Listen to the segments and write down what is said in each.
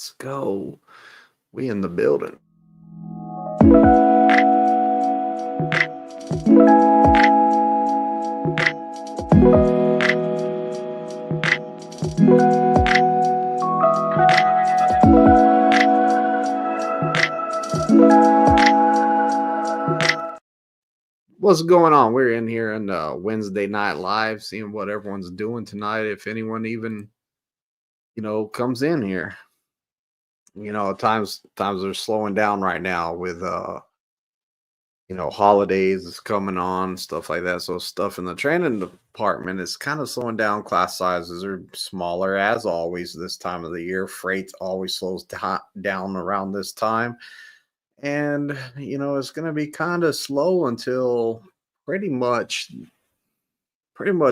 Let's go. We in the building. What's going on? We're in here on Wednesday night live, seeing what everyone's doing tonight. If anyone even, comes in here. Times are slowing down right now with holidays is coming on, stuff like that. So stuff in the training department is kind of slowing down. Class sizes are smaller as always this time of the year. Freight always slows down around this time. And it's going to be kind of slow until pretty much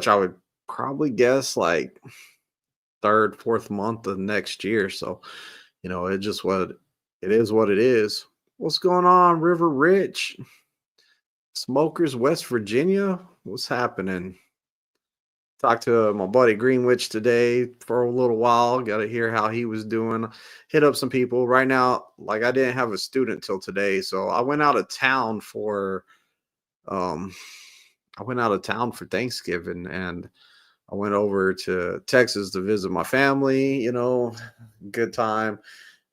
I would probably guess like third, fourth month of next year. So, it just what it is. What's going on, River Rich? Smokers, West Virginia? What's happening? Talked to my buddy Greenwich today for a little while. Got to hear how he was doing. Hit up some people. Right now, like I didn't have a student till today, so I went out of town for um Thanksgiving, and I went over to Texas to visit my family, good time.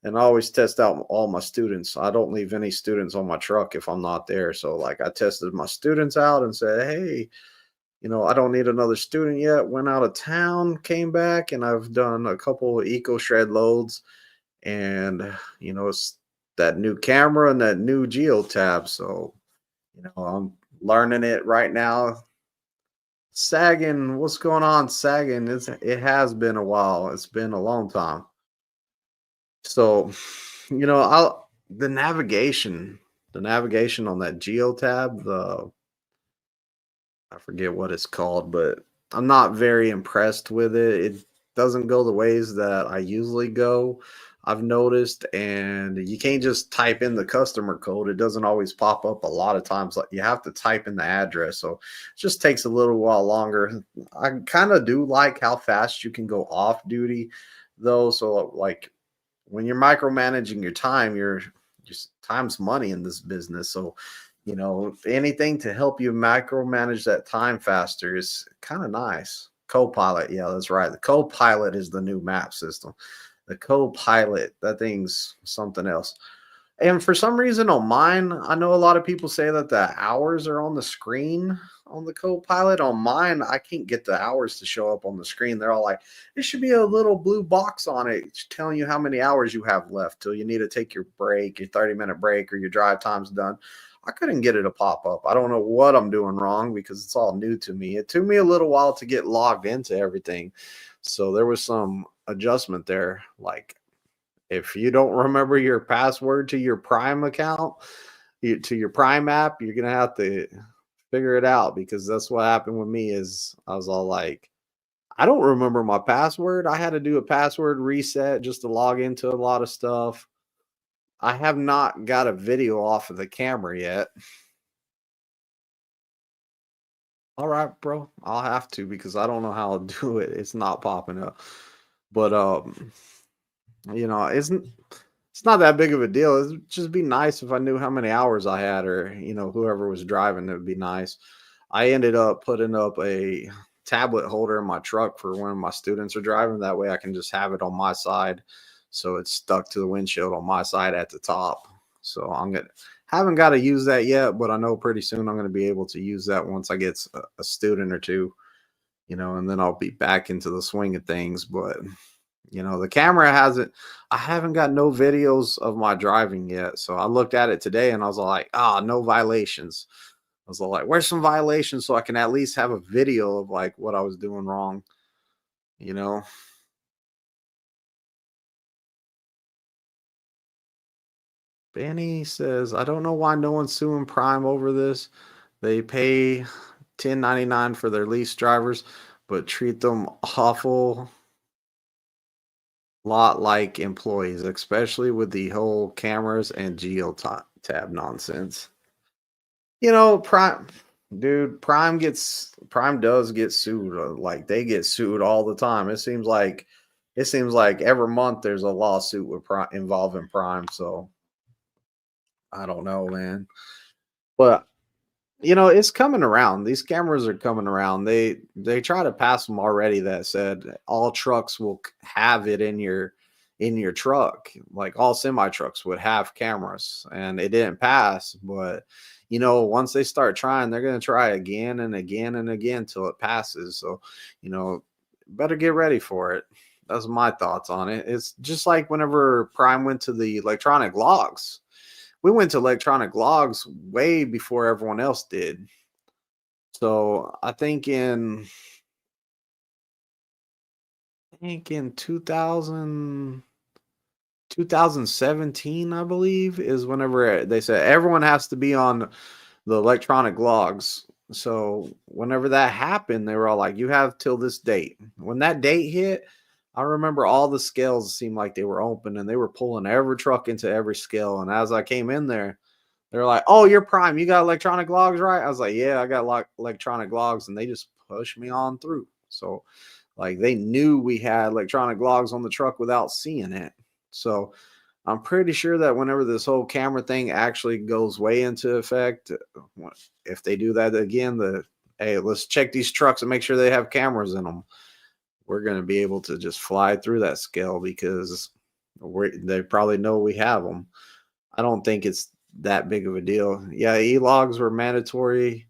And I always test out all my students. I don't leave any students on my truck if I'm not there. So, like, I tested my students out and said, hey, I don't need another student yet. Went out of town, came back, and I've done a couple of eco shred loads. And, it's that new camera and that new GeoTab. So, I'm learning it right now. Sagging, what's going on, Sagging? It has been a while. It's been a long time. So, I'll the navigation on that GeoTab, I forget what it's called, but I'm not very impressed with it. It doesn't go the ways that I usually go. I've noticed, and you can't just type in the customer code. It doesn't always pop up a lot of times. Like you have to type in the address. So it just takes a little while longer. I kind of do like how fast you can go off duty though. So like when you're micromanaging your time, you're just time's money in this business. So, anything to help you micromanage that time faster is kind of nice. Copilot, yeah, that's right. The Copilot is the new map system. The Copilot, that thing's something else. And for some reason on mine, I know a lot of people say that the hours are on the screen on the Copilot. On mine, I can't get the hours to show up on the screen. They're all like, there should be a little blue box on it telling you how many hours you have left till you need to take your break, your 30-minute break, or your drive time's done. I couldn't get it to pop up. I don't know what I'm doing wrong because it's all new to me. It took me a little while to get logged into everything. So there was some adjustment there. Like if you don't remember your password to your Prime account, to your Prime app, you're gonna have to figure it out because that's what happened with me. Is I was all like, I don't remember my password. I had to do a password reset just to log into a lot of stuff. I have not got a video off of the camera yet. All right, bro. I'll have to because I don't know how to do it. It's not popping up. But it's not that big of a deal. It'd just be nice if I knew how many hours I had, or whoever was driving. It would be nice. I ended up putting up a tablet holder in my truck for when my students are driving. That way, I can just have it on my side, so it's stuck to the windshield on my side at the top. So I'm gonna haven't got to use that yet, but I know pretty soon I'm gonna be able to use that once I get a student or two, and then I'll be back into the swing of things. But the camera hasn't, I haven't got no videos of my driving yet. So I looked at it today and I was like, no violations. I was like, where's some violations so I can at least have a video of like what I was doing wrong, you know? Benny says, I don't know why no one's suing Prime over this. They pay 10.99 for their lease drivers, but treat them awful lot like employees, especially with the whole cameras and tab nonsense. Prime, dude, Prime does get sued. Like they get sued all the time. It seems like it seems like every month there's a lawsuit with involving Prime. So I don't know, man. But it's coming around. These cameras are coming around. They try to pass them already that said all trucks will have it in your truck. Like all semi trucks would have cameras, and it didn't pass. But once they start trying, they're gonna try again and again and again till it passes. So, you know, better get ready for it. That's my thoughts on it. It's just like whenever Prime went to the electronic logs. We went to electronic logs way before everyone else did. So I think in 2017, I believe, is whenever they said everyone has to be on the electronic logs. So whenever that happened, they were all like, "You have till this date." When that date hit, I remember all the scales seemed like they were open and they were pulling every truck into every scale. And as I came in there, they're like, "Oh, you're Prime. You got electronic logs, right?" I was like, "Yeah, I got electronic logs," and they just pushed me on through. So, like, they knew we had electronic logs on the truck without seeing it. So, I'm pretty sure that whenever this whole camera thing actually goes way into effect, if they do that again, hey, let's check these trucks and make sure they have cameras in them. We're going to be able to just fly through that scale because they probably know we have them. I don't think it's that big of a deal. Yeah, e-logs were mandatory.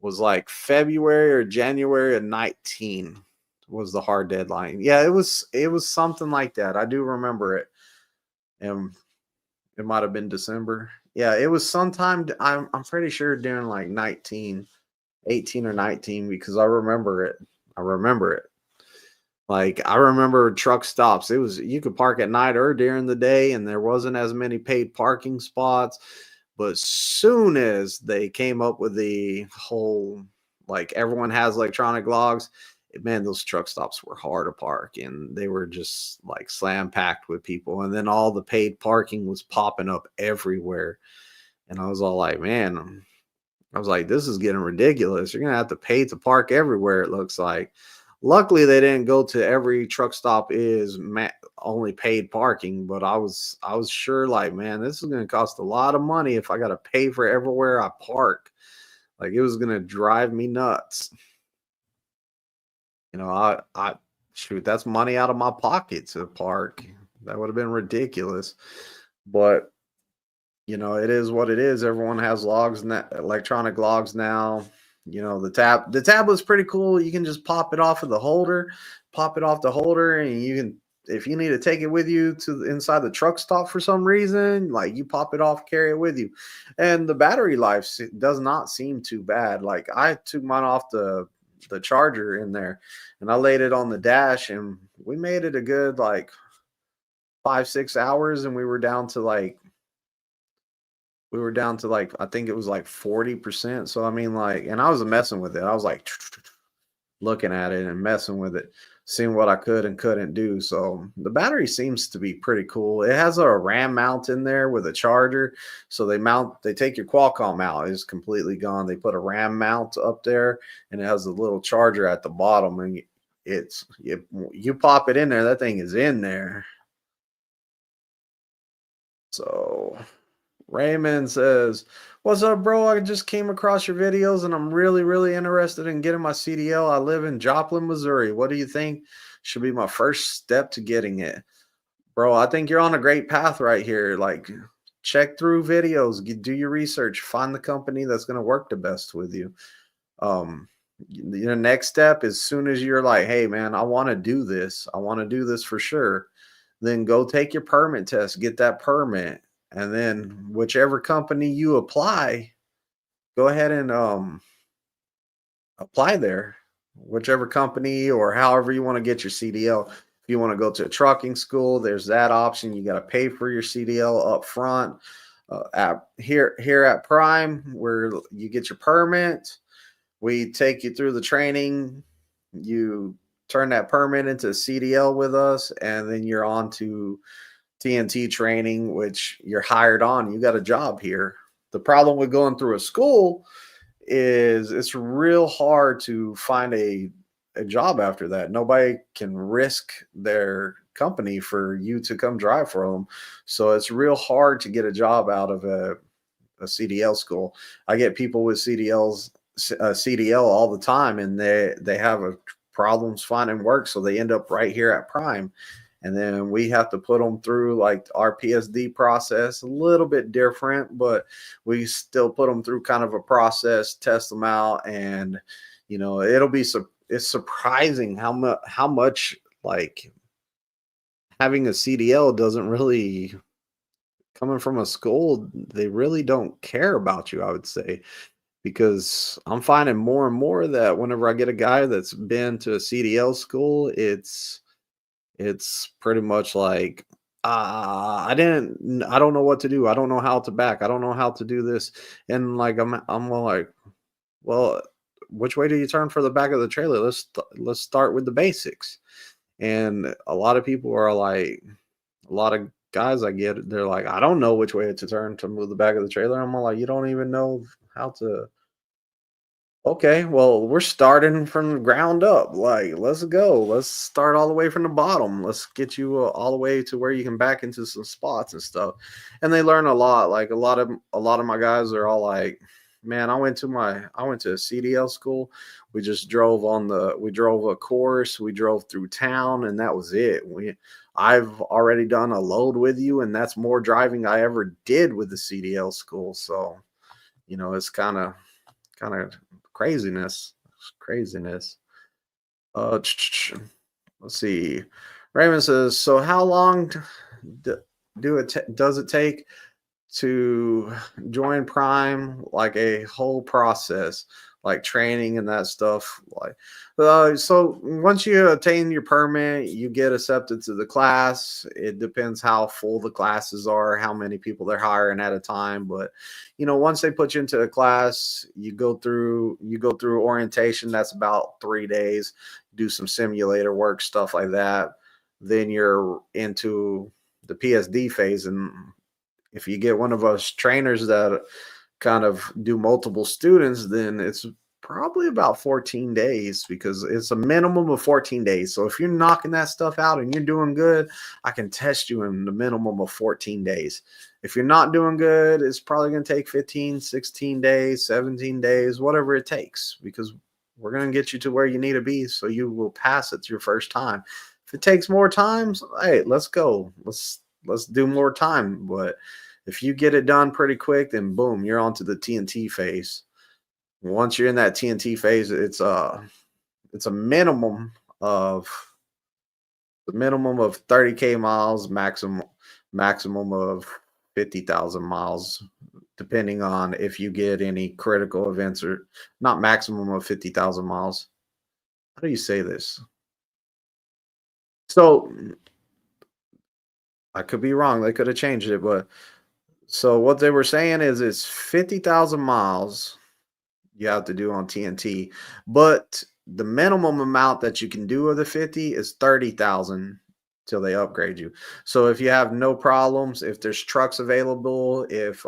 Was like February or January of 19 was the hard deadline. Yeah, it was something like that. I do remember it. And it might have been December. Yeah, it was sometime I'm pretty sure during like 19, 18 or 19 because I remember it. I remember it. Like I remember truck stops. It was you could park at night or during the day, and there wasn't as many paid parking spots. But soon as they came up with the whole like everyone has electronic logs, man, those truck stops were hard to park, and they were just like slam packed with people. And then all the paid parking was popping up everywhere, and I was all like, man, I was like, this is getting ridiculous. You're gonna have to pay to park everywhere. It looks like. Luckily, they didn't go to every truck stop is only paid parking, but I was sure like, man, this is gonna cost a lot of money if I gotta pay for everywhere I park. Like it was gonna drive me nuts. I shoot, that's money out of my pocket to park. That would have been ridiculous. But it is what it is. Everyone has logs now, electronic logs now. The tab was pretty cool. You can just pop it off of the holder, pop it off the holder, and you can if you need to take it with you to inside the truck stop for some reason, like you pop it off, carry it with you. And the battery life does not seem too bad. Like I took mine off the charger in there and I laid it on the dash and we made it a good like 5-6 hours and we were down to like I think it was like 40%. So I mean like and I was messing with it. I was like looking at it and messing with it, seeing what I could and couldn't do. So the battery seems to be pretty cool. It has a RAM mount in there with a charger. So they take your Qualcomm out, it's completely gone. They put a RAM mount up there and it has a little charger at the bottom and you pop it in there, that thing is in there. So Raymond says, "What's up, bro? I just came across your videos and I'm really, really interested in getting my CDL. I live in Joplin, Missouri. What do you think should be my first step to getting it?" Bro, I think you're on a great path right here. Like, check through videos, do your research, find the company that's going to work the best with you. The next step, as soon as you're like, hey, man, I want to do this, I want to do this for sure, then go take your permit test, get that permit. And then whichever company you apply, go ahead and apply there. Whichever company or however you want to get your CDL. If you want to go to a trucking school, there's that option. You got to pay for your CDL up front. Here at Prime, where you get your permit, we take you through the training. You turn that permit into a CDL with us, and then you're on to TNT training, which you're hired on. You got a job here. The problem with going through a school is it's real hard to find a job after that. Nobody can risk their company for you to come drive for them. So it's real hard to get a job out of a CDL school. I get people with CDL all the time, and they have problems finding work, so they end up right here at Prime. And then we have to put them through like our PSD process, a little bit different, but we still put them through kind of a process, test them out, and it's surprising how much like having a CDL doesn't really coming from a school, they really don't care about you, I would say, because I'm finding more and more that whenever I get a guy that's been to a CDL school, it's pretty much like, I don't know what to do. I don't know how to back. I don't know how to do this. And like I'm like, well, which way do you turn for the back of the trailer? Let's start with the basics. And a lot of people are like, a lot of guys I get, they're like, I don't know which way to turn to move the back of the trailer. I'm all like, you don't even know how to. Okay, well, we're starting from the ground up. Like, let's go. Let's start all the way from the bottom. Let's get you all the way to where you can back into some spots and stuff. And they learn a lot. Like a lot of my guys are all like, "Man, I went to a CDL school. We drove a course, we drove through town, and that was it. I've already done a load with you, and that's more driving I ever did with the CDL school. So, it's kind of craziness. Craziness. Let's see. Raymond says, "So how long d- does it take to join Prime, like a whole process, like training and that stuff? Like, so once you attain your permit, you get accepted to the class. It depends how full the classes are, how many people they're hiring at a time. But once they put you into a class, you go through orientation. That's about 3 days. Do some simulator work, stuff like that. Then you're into the PSD phase, and if you get one of us trainers that kind of do multiple students, then it's probably about 14 days, because it's a minimum of 14 days. So if you're knocking that stuff out and you're doing good, I can test you in the minimum of 14 days. If you're not doing good, it's probably going to take 15, 16 days, 17 days, whatever it takes, because we're going to get you to where you need to be so you will pass it your first time. If it takes more times, hey, let's go. Let's do more time. But if you get it done pretty quick, then boom, you're on to the TNT phase. Once you're in that TNT phase, it's a of minimum of 30K miles, maximum of 50,000 miles, depending on if you get any critical events, or not maximum of 50,000 miles. How do you say this? So I could be wrong. They could have changed it, but so what they were saying is it's 50,000 miles you have to do on TNT, but the minimum amount that you can do of the 50 is 30,000 till they upgrade you. So if you have no problems, if there's trucks available, if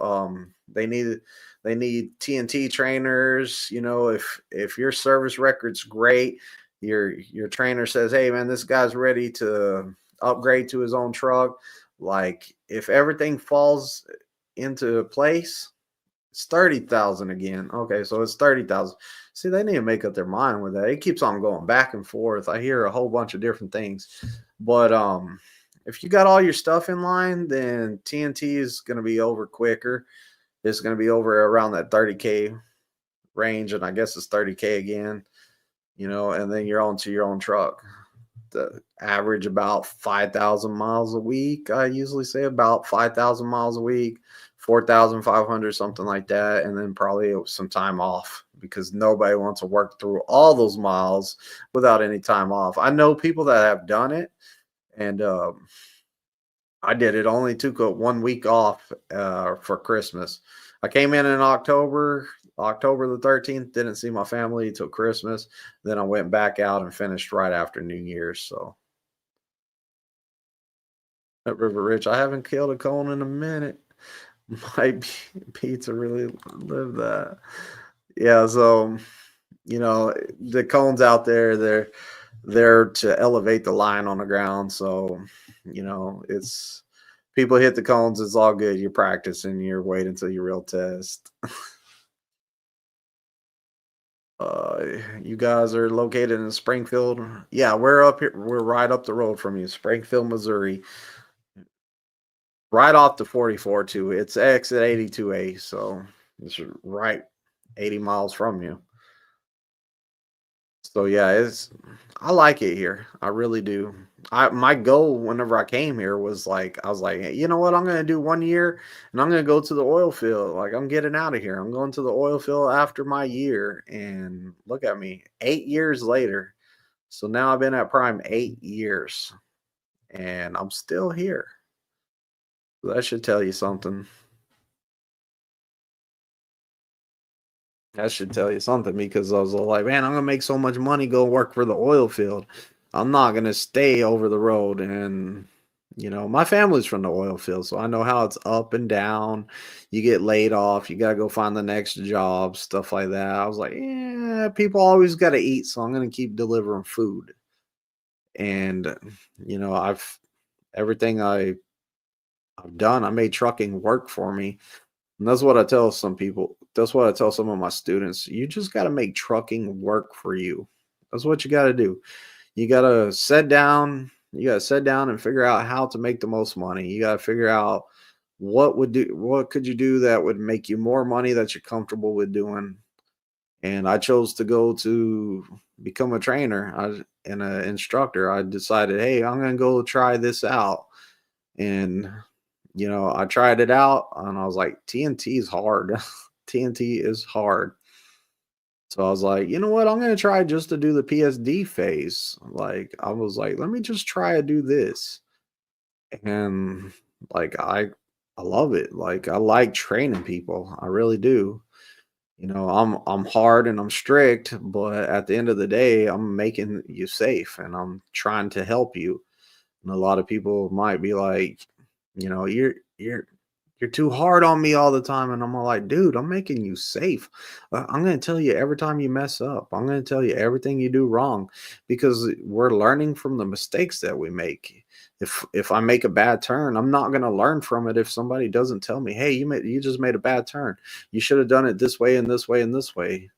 they need TNT trainers, if your service record's great, your trainer says, "Hey man, this guy's ready to upgrade to his own truck." Like, if everything falls into place, it's 30,000 again. Okay, so it's 30,000. See, they need to make up their mind with that. It keeps on going back and forth. I hear a whole bunch of different things. But if you got all your stuff in line, then TNT is going to be over quicker. It's going to be over around that 30K range, and I guess it's 30K again, and then you're on to your own truck. The average about 5,000 miles a week. I usually say about 5,000 miles a week, 4,500, something like that. And then probably some time off, because nobody wants to work through all those miles without any time off. I know people that have done it, and I did it. Only took 1 week off for Christmas. I came in October the 13th, didn't see my family till Christmas. Then I went back out and finished right after New Year's. So at River Ridge, I haven't killed a cone in a minute. My pizza really lived that. Yeah, so The cones out there, they're there to elevate the line on the ground. So, it's people hit the cones, it's all good. You're practicing, you're waiting until your real test. You guys are located in Springfield. Yeah, we're up here. We're right up the road from you, Springfield, Missouri, right off the 44 too. It's exit 82A, so it's right 80 miles from you. So yeah, it's I like it here. I really do. My goal whenever I came here was like I was like, "Hey, you know what? I'm gonna do 1 year and I'm gonna go to the oil field. Like I'm getting out of here. I'm going to the oil field after my year. And look at me, 8 years later. So now I've been at Prime 8 years and I'm still here. So that should tell you something. That should tell you something because I was like, man, I'm gonna make so much money go work for the oil field. I'm not gonna stay over the road. And my family's from the oil field, so I know how it's up and down. You get laid off, you gotta go find the next job, stuff like that. I was like, yeah, people always gotta eat, so I'm gonna keep delivering food. And I've everything I've done, I made trucking work for me. And that's what I tell some people. That's what I tell some of my students. You just got to make trucking work for you. That's what you got to do. You got to sit down. You got to sit down and figure out how to make the most money. You got to figure out what could you do that would make you more money that you're comfortable with doing. And I chose to go to become a trainer and an instructor. I decided, hey, I'm going to go try this out. And I tried it out and I was like, TNT is hard. TNT is hard. So I was like, you know what? I'm going to try just to do the PSD phase. Like, I was like, let me just try to do this. And like, I love it. Like, I like training people. I really do. I'm hard and I'm strict, but at the end of the day, I'm making you safe and I'm trying to help you. And a lot of people might be like, you're too hard on me all the time. And I'm all like, dude, I'm making you safe. I'm going to tell you every time you mess up. I'm going to tell you everything you do wrong because we're learning from the mistakes that we make. If I make a bad turn, I'm not going to learn from it if somebody doesn't tell me, hey, you just made a bad turn. You should have done it this way and this way and this way.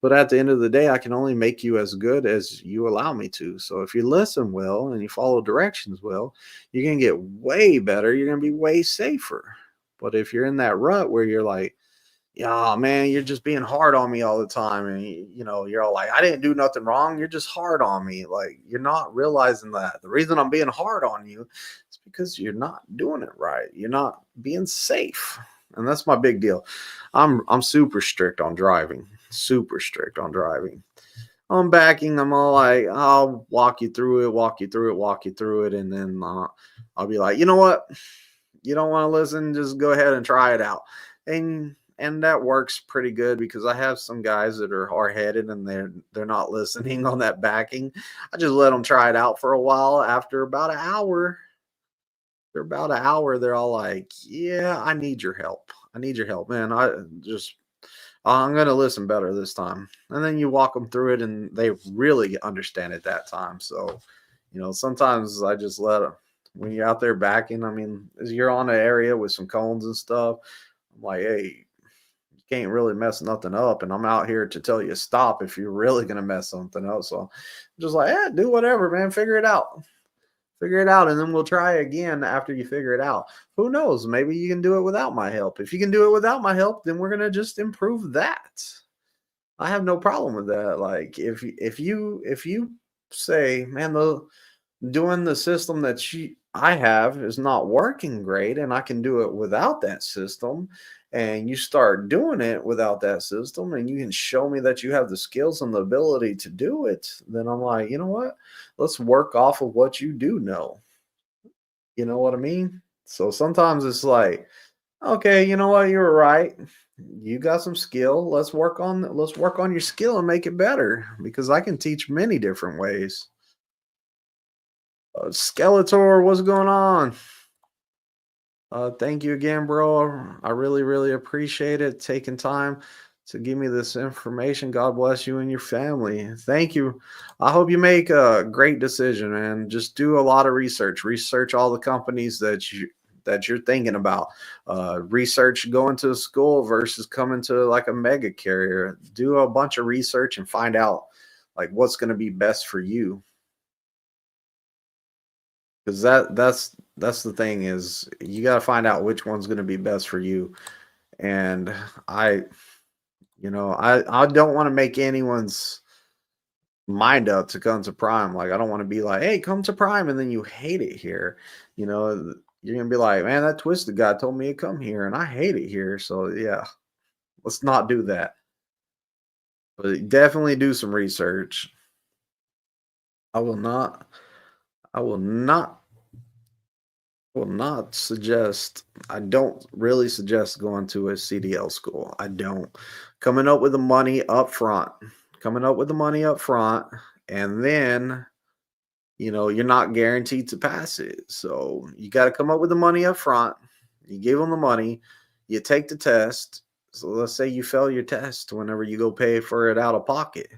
But at the end of the day, I can only make you as good as you allow me to. So if you listen well and you follow directions well, you're going to get way better. You're going to be way safer. But if you're in that rut where you're like, yeah, man, you're just being hard on me all the time. And, you're all like, I didn't do nothing wrong. You're just hard on me. Like, you're not realizing that. The reason I'm being hard on you is because you're not doing it right. You're not being safe. And that's my big deal. I'm super strict on driving. Super strict on driving. I'm backing. I'm all like, I'll walk you through it, walk you through it, walk you through it, and then I'll be like, you know what? You don't want to listen, just go ahead and try it out. And that works pretty good because I have some guys that are hard-headed and they're not listening on that backing. I just let them try it out for a while. After about an hour, they're all like, "Yeah, I need your help. I need your help, man. I'm gonna listen better this time." And then you walk them through it, and they really understand it that time. So, sometimes I just let them. When you're out there backing, I mean, as you're on an area with some cones and stuff, I'm like, hey, you can't really mess nothing up, and I'm out here to tell you stop if you're really gonna mess something up. So, I'm just like, yeah, do whatever, man. Figure it out, and then we'll try again after you figure it out. Who knows? Maybe you can do it without my help. If you can do it without my help, then we're gonna just improve that. I have no problem with that. Like if you say, man, doing the system that I have is not working great, and I can do it without that system, and you start doing it without that system, and you can show me that you have the skills and the ability to do it, then I'm like, you know what? Let's work off of what you do know. You know what I mean? So sometimes it's like, okay, you know what? You're right. You got some skill. Let's work on your skill and make it better because I can teach many different ways. Skeletor, what's going on? Thank you again, bro. I really, really appreciate it taking time to give me this information. God bless you and your family. Thank you. I hope you make a great decision, man. Just do a lot of research. Research all the companies that you're thinking about. Research going to school versus coming to like a mega carrier. Do a bunch of research and find out like what's going to be best for you. Because that's the thing is you got to find out which one's going to be best for you. And I I don't want to make anyone's mind up to come to Prime. Like, I don't want to be like, hey, come to Prime, and then you hate it here. You're gonna be like, man, that twisted guy told me to come here, and I hate it here. So yeah, let's not do that. But definitely do some research. I will not. I will not. Will not suggest. I don't really suggest going to a CDL school. I don't. Coming up with the money up front. Coming up with the money up front, and then you're not guaranteed to pass it. So you got to come up with the money up front. You give them the money, you take the test. So let's say you fail your test whenever you go pay for it out of pocket.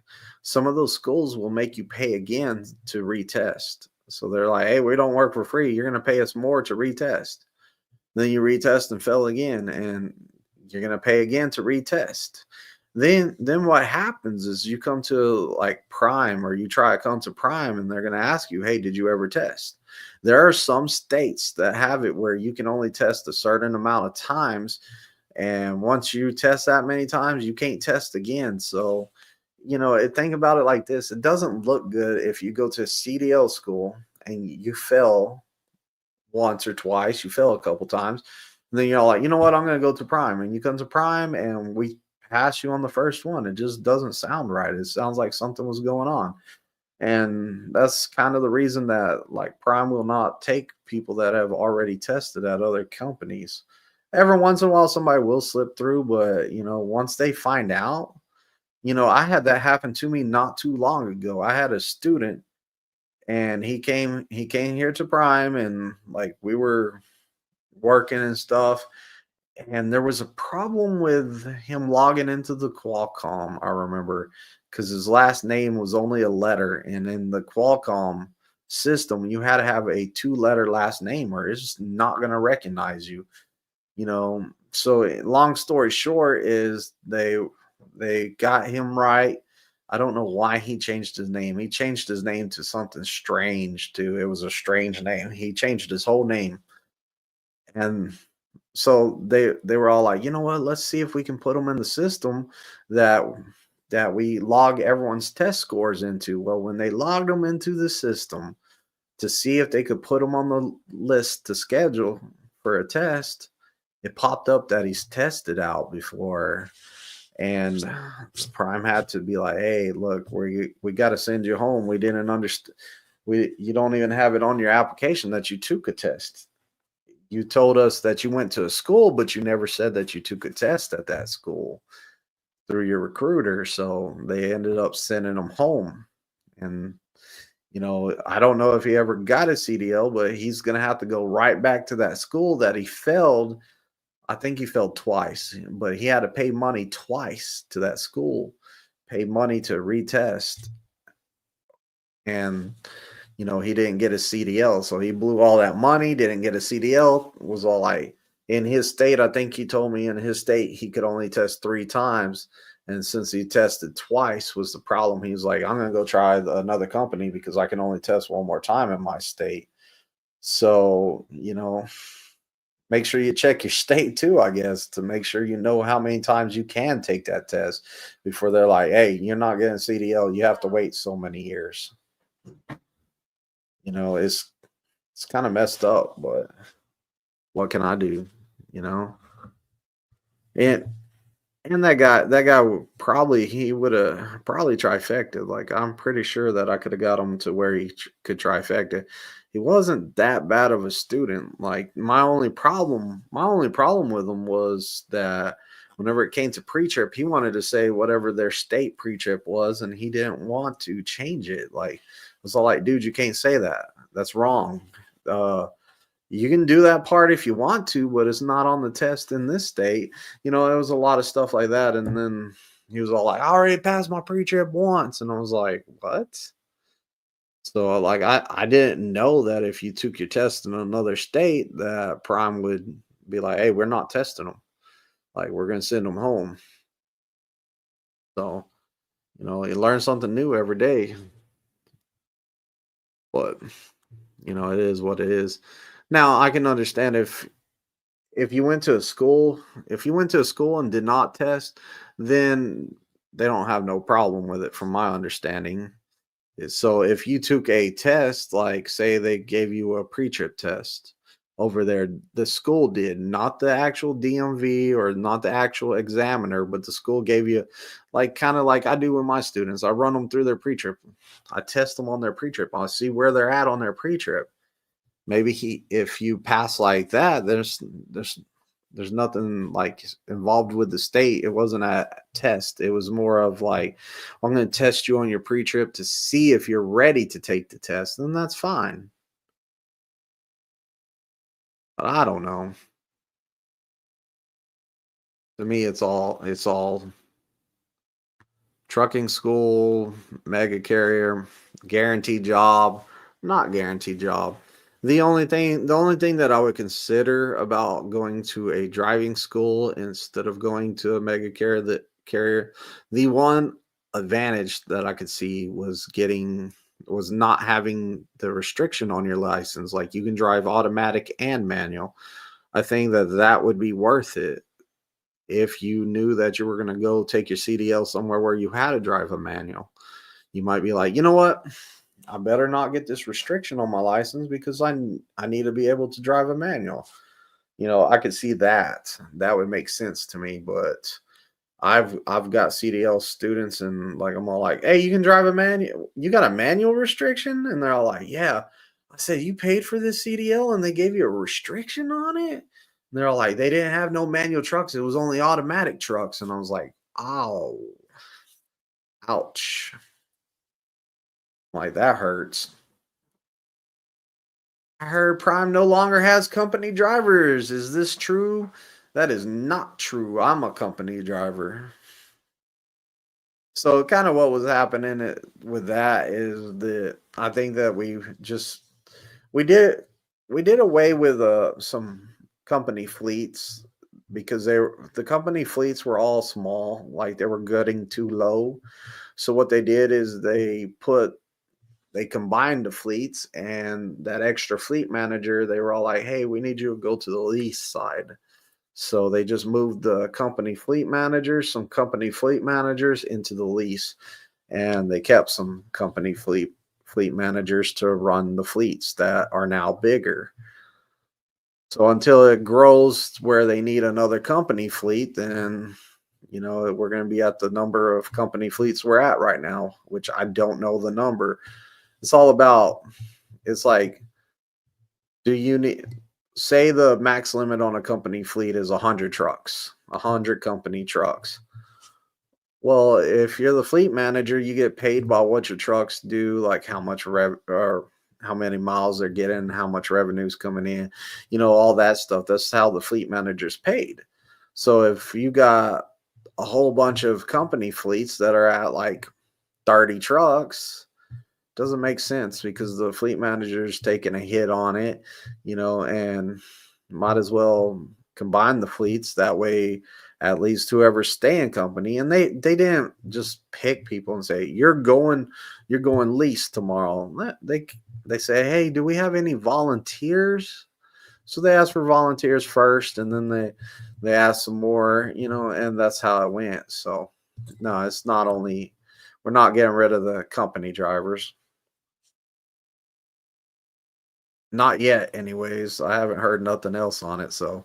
Some of those schools will make you pay again to retest. So they're like, hey, we don't work for free. You're going to pay us more to retest. Then you retest and fail again, and you're going to pay again to retest. Then what happens is you come to like Prime, or you try to come to Prime, and they're going to ask you, hey, did you ever test? There are some states that have it where you can only test a certain amount of times, and once you test that many times, you can't test again. So think about it like this: it doesn't look good if you go to a CDL school and you fail once or twice, you fail a couple times, and then you're like, you know what, I'm going to go to Prime, and you come to Prime and we pass you on the first one. It just doesn't sound right. It sounds like something was going on. And that's kind of the reason that like Prime will not take people that have already tested at other companies. Every once in a while somebody will slip through, but once they find out, I had that happen to me not too long ago. I had a student, and he came here to Prime, and like we were working and stuff, and there was a problem with him logging into the Qualcomm, I remember, because his last name was only a letter, and in the Qualcomm system, you had to have a two-letter last name, or it's just not going to recognize you. So long story short is they got him right. I don't know why he changed his name. He changed his name to something strange too. It was a strange name. He changed his whole name, and so they were all like, you know what? Let's see if we can put them in the system that we log everyone's test scores into. Well, when they logged them into the system to see if they could put him on the list to schedule for a test, it popped up that he's tested out before. And Prime had to be like, hey, look, we got to send you home. We didn't understand. You don't even have it on your application that you took a test. You told us that you went to a school, but you never said that you took a test at that school through your recruiter. So they ended up sending him home. And I don't know if he ever got a CDL, but he's going to have to go right back to that school that he failed. I think he failed twice, but he had to pay money twice to that school, pay money to retest. And, he didn't get a CDL. So he blew all that money, didn't get a CDL, was all like, in his state, I think he told me in his state he could only test 3 times. And since he tested twice was the problem, he was like, I'm going to go try another company because I can only test one more time in my state. So, make sure you check your state too, I guess, to make sure you know how many times you can take that test before they're like, hey, you're not getting CDL. You have to wait so many years. It's kind of messed up, but what can I do? You know? And that guy he would have probably trifecta. Like, I'm pretty sure that I could have got him to where he could trifecta. He wasn't that bad of a student. Like, my only problem with him was that whenever it came to pre-trip, he wanted to say whatever their state pre-trip was, and he didn't want to change it. Like, it was all like, dude, you can't say that. That's wrong. Uh, You can do that part if you want to, but it's not on the test in this state. It was a lot of stuff like that. And then he was all like, I already passed my pre trip once. And I was like, what? So like I didn't know that if you took your test in another state that Prime would be like, hey, we're not testing them. Like we're gonna send them home. So, you learn something new every day. But it is what it is. Now I can understand if you went to a school, if you went to a school and did not test, then they don't have no problem with it, from my understanding. So if you took a test, like say they gave you a pre-trip test over there, the school did, not the actual DMV or not the actual examiner, but the school gave you, like kind of like I do with my students. I run them through their pre-trip. I test them on their pre-trip. I see where they're at on their pre-trip. Maybe if you pass like that, there's nothing like involved with the state. It wasn't a test. It was more of like, I'm going to test you on your pre-trip to see if you're ready to take the test. Then that's fine. But I don't know. To me, it's all trucking school, mega carrier, guaranteed job, not guaranteed job. The only thing that I would consider about going to a driving school instead of going to a mega carrier, the one advantage that I could see was not having the restriction on your license. Like you can drive automatic and manual. I think that would be worth it if you knew that you were going to go take your CDL somewhere where you had to drive a manual. You might be like, you know what? I better not get this restriction on my license because I need to be able to drive a manual. I could see that. That would make sense to me, but I've got CDL students and like I'm all like, "Hey, you can drive a manual. You got a manual restriction?" And they're all like, "Yeah." I said, "You paid for this CDL and they gave you a restriction on it?" And they're all like, "They didn't have no manual trucks. It was only automatic trucks." And I was like, "Oh, ouch." Like that hurts. I heard Prime no longer has company drivers. Is this true? That is not true. I'm a company driver. So kind of what was happening with that is that I think that we did we did away with some company fleets because the company fleets were all small, like they were getting too low. So what they did is they combined the fleets, and that extra fleet manager, they were all like, hey, we need you to go to the lease side. So they just moved some company fleet managers into the lease, and they kept some company fleet managers to run the fleets that are now bigger. So until it grows where they need another company fleet, then we're going to be at the number of company fleets we're at right now, which I don't know the number. It's all about, it's like, do you need, say the max limit on a company fleet is 100 trucks, 100 company trucks. Well, if you're the fleet manager, you get paid by what your trucks do, like how much or how many miles they're getting, how much revenue's coming in, all that stuff. That's how the fleet manager's paid. So if you got a whole bunch of company fleets that are at like 30 trucks, doesn't make sense because the fleet manager's taking a hit on it, and might as well combine the fleets. That way, at least whoever's staying company, and they didn't just pick people and say you're going lease tomorrow. They say, hey, do we have any volunteers? So they asked for volunteers first, and then they asked some more, and that's how it went. So no, it's not only, we're not getting rid of the company drivers. Not yet, anyways. I haven't heard nothing else on it. So,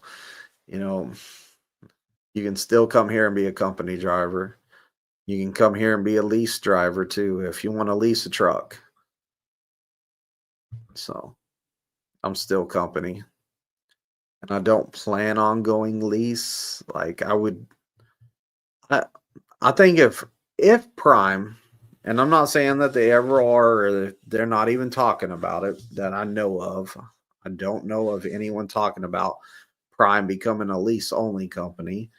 you know, you can still come here and be a company driver. You can come here and be a lease driver too if you want to lease a truck. So, I'm still company. And I don't plan on going lease. Like I, I think if Prime, and I'm not saying that they ever are or they're not even talking about it that I know of. I don't know of anyone talking about Prime becoming a lease only company.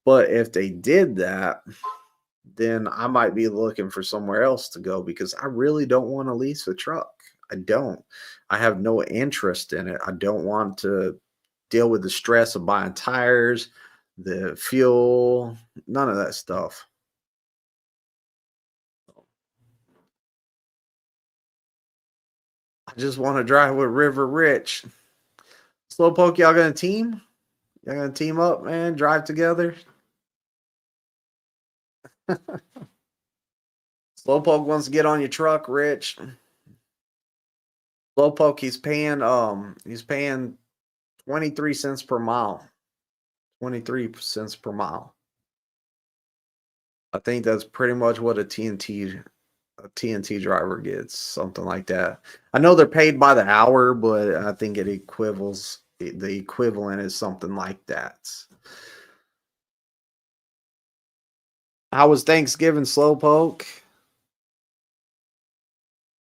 But if they did that, then I might be looking for somewhere else to go because I really don't want to lease a truck. I don't. I have no interest in it. I don't want to deal with the stress of buying tires, the fuel, none of that stuff. I just want to drive with River Rich. Slowpoke, y'all gonna team? Y'all gonna team up, man? Drive together? Slowpoke wants to get on your truck, Rich. Slowpoke, he's paying 23 cents per mile. 23 cents per mile. I think that's pretty much what a TNT driver gets, something like that. I know they're paid by the hour, but I think the equivalent is something like that. How was Thanksgiving, Slowpoke?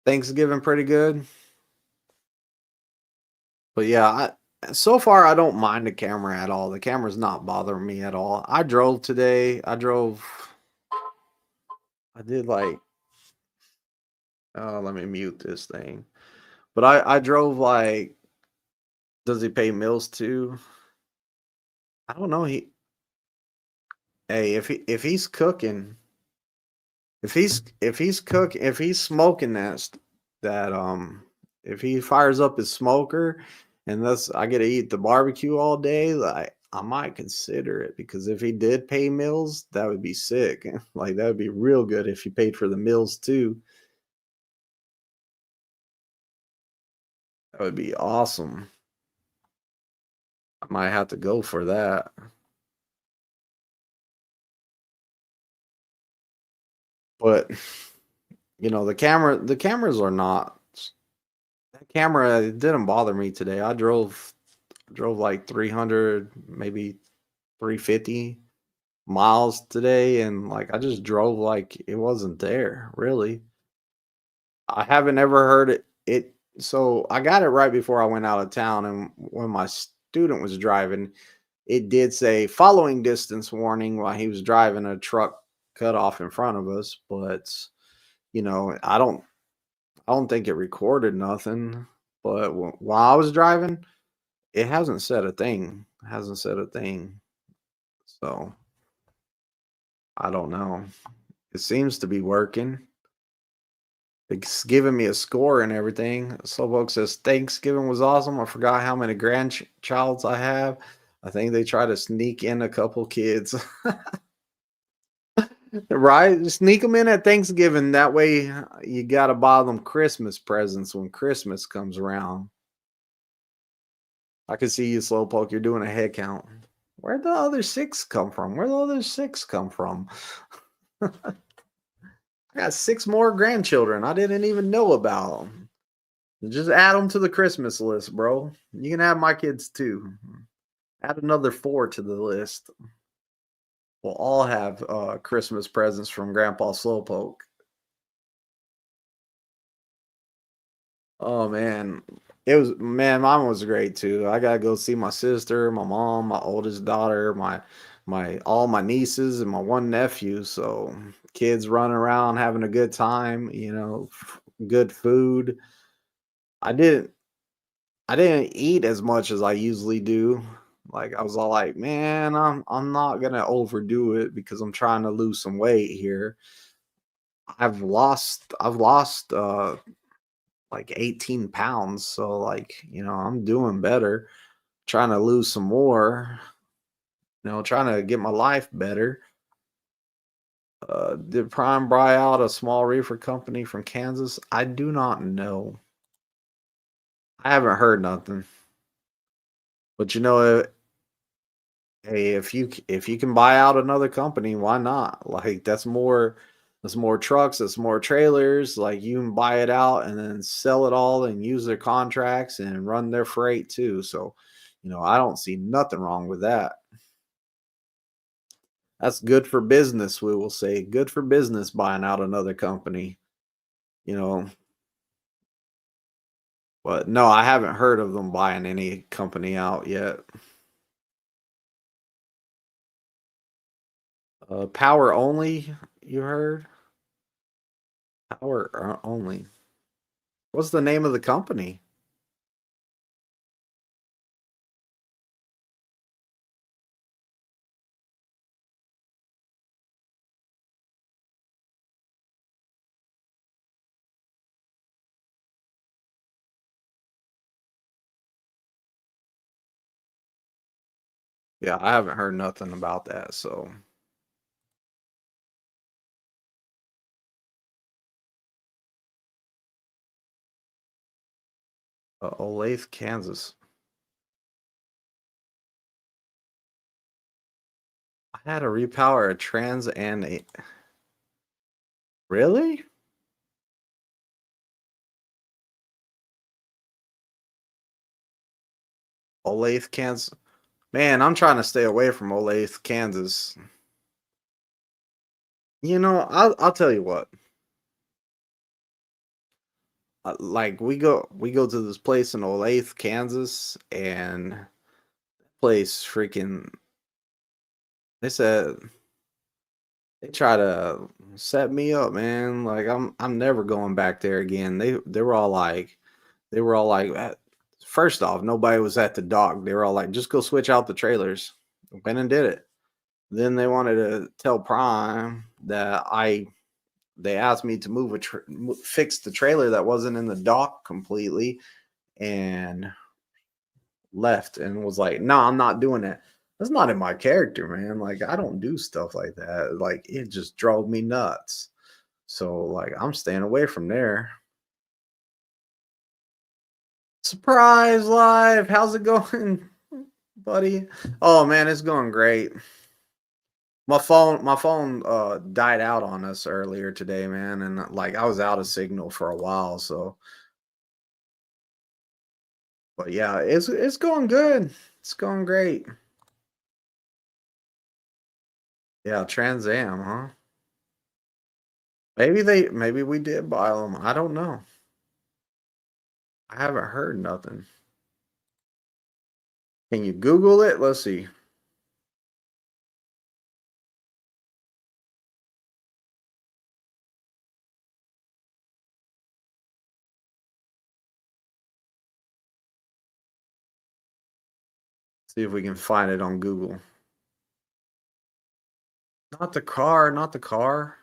Thanksgiving pretty good. But yeah, so far I don't mind the camera at all. The camera's not bothering me at all. I drove today. I did like let me mute this thing. But I drove like, does he pay mills too? I don't know. Hey, if he's cooking, if he's smoking if he fires up his smoker and thus I get to eat the barbecue all day, like I might consider it because if he did pay meals, that would be sick. Like that would be real good if he paid for the meals too. That would be awesome. I might have to go for that. But the cameras are not that camera, it didn't bother me today. I drove like 300, maybe 350 miles today, and like I just drove like it wasn't there, really. I haven't ever heard it. So I got it right before I went out of town, and when my student was driving, it did say following distance warning while he was driving a truck cut off in front of us, but I don't think it recorded nothing. But while I was driving, it hasn't said a thing. It hasn't said a thing. So I don't know. It seems to be working. It's giving me a score and everything. Slowpoke says Thanksgiving was awesome. I forgot how many grandchilds I have. I think they try to sneak in a couple kids. Right? Sneak them in at Thanksgiving. That way you got to buy them Christmas presents when Christmas comes around. I can see you, Slowpoke. You're doing a head count. Where'd the other six come from? Where'd the other six come from? I got six more grandchildren I didn't even know about. Just add them to the Christmas list, bro. You can have my kids too. Add another four to the list. We'll all have Christmas presents from Grandpa Slowpoke. Oh man, mine was great too. I gotta go see my sister, my mom, my oldest daughter, my all my nieces, and my one nephew. So kids running around having a good time. Good food. I didn't I didn't eat as much as I usually do. Like I was all like, man, I'm not gonna overdo it because I'm trying to lose some weight here. I've lost like 18 pounds. So like, I'm doing better. Trying to lose some more, trying to get my life better. Did Prime buy out a small reefer company from Kansas? I do not know. I haven't heard nothing. But hey, if you can buy out another company, why not? Like that's more trucks, that's more trailers. Like you can buy it out and then sell it all and use their contracts and run their freight too. So, I don't see nothing wrong with that. That's good for business, we will say. Good for business buying out another company. You know, But no, I haven't heard of them buying any company out yet. Power only, you heard? Power only. What's the name of the company? Yeah, I haven't heard nothing about that. So, Olathe, Kansas. I had to repower a trans and a. Really? Olathe, Kansas. Man, I'm trying to stay away from Olathe, Kansas. I'll tell you what. Like we go to this place in Olathe, Kansas, and place freaking. They said they try to set me up, man. Like I'm never going back there again. They were all like, first off, nobody was at the dock. They were all like, just go switch out the trailers. Went and did it. Then they wanted to tell Prime that they asked me to fix the trailer that wasn't in the dock completely, and left and was like, "No, I'm not doing that." That's not in my character, man. Like I don't do stuff like that. Like it just drove me nuts. So like I'm staying away from there. Surprise live. How's it going, buddy? Oh man, it's going great. My phone died out on us earlier today, man, and like I was out of signal for a while, so but yeah, it's going good. It's going great. Yeah, Trans Am, huh? Maybe we did buy them. I don't know. I haven't heard nothing. Can you Google it? Let's see. See if we can find it on Google. Not the car, not the car.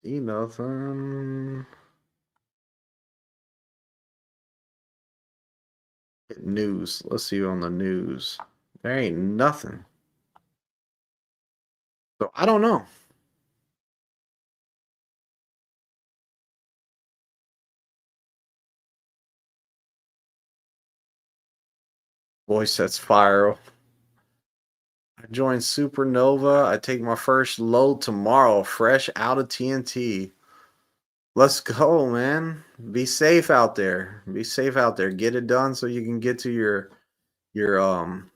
See nothing. Hit news. Let's see on the news. There ain't nothing. So I don't know. Voice that's fire. I joined Supernova. I take my first load tomorrow, fresh out of TNT. Let's go, man. Be safe out there. Be safe out there. Get it done so you can get to your your own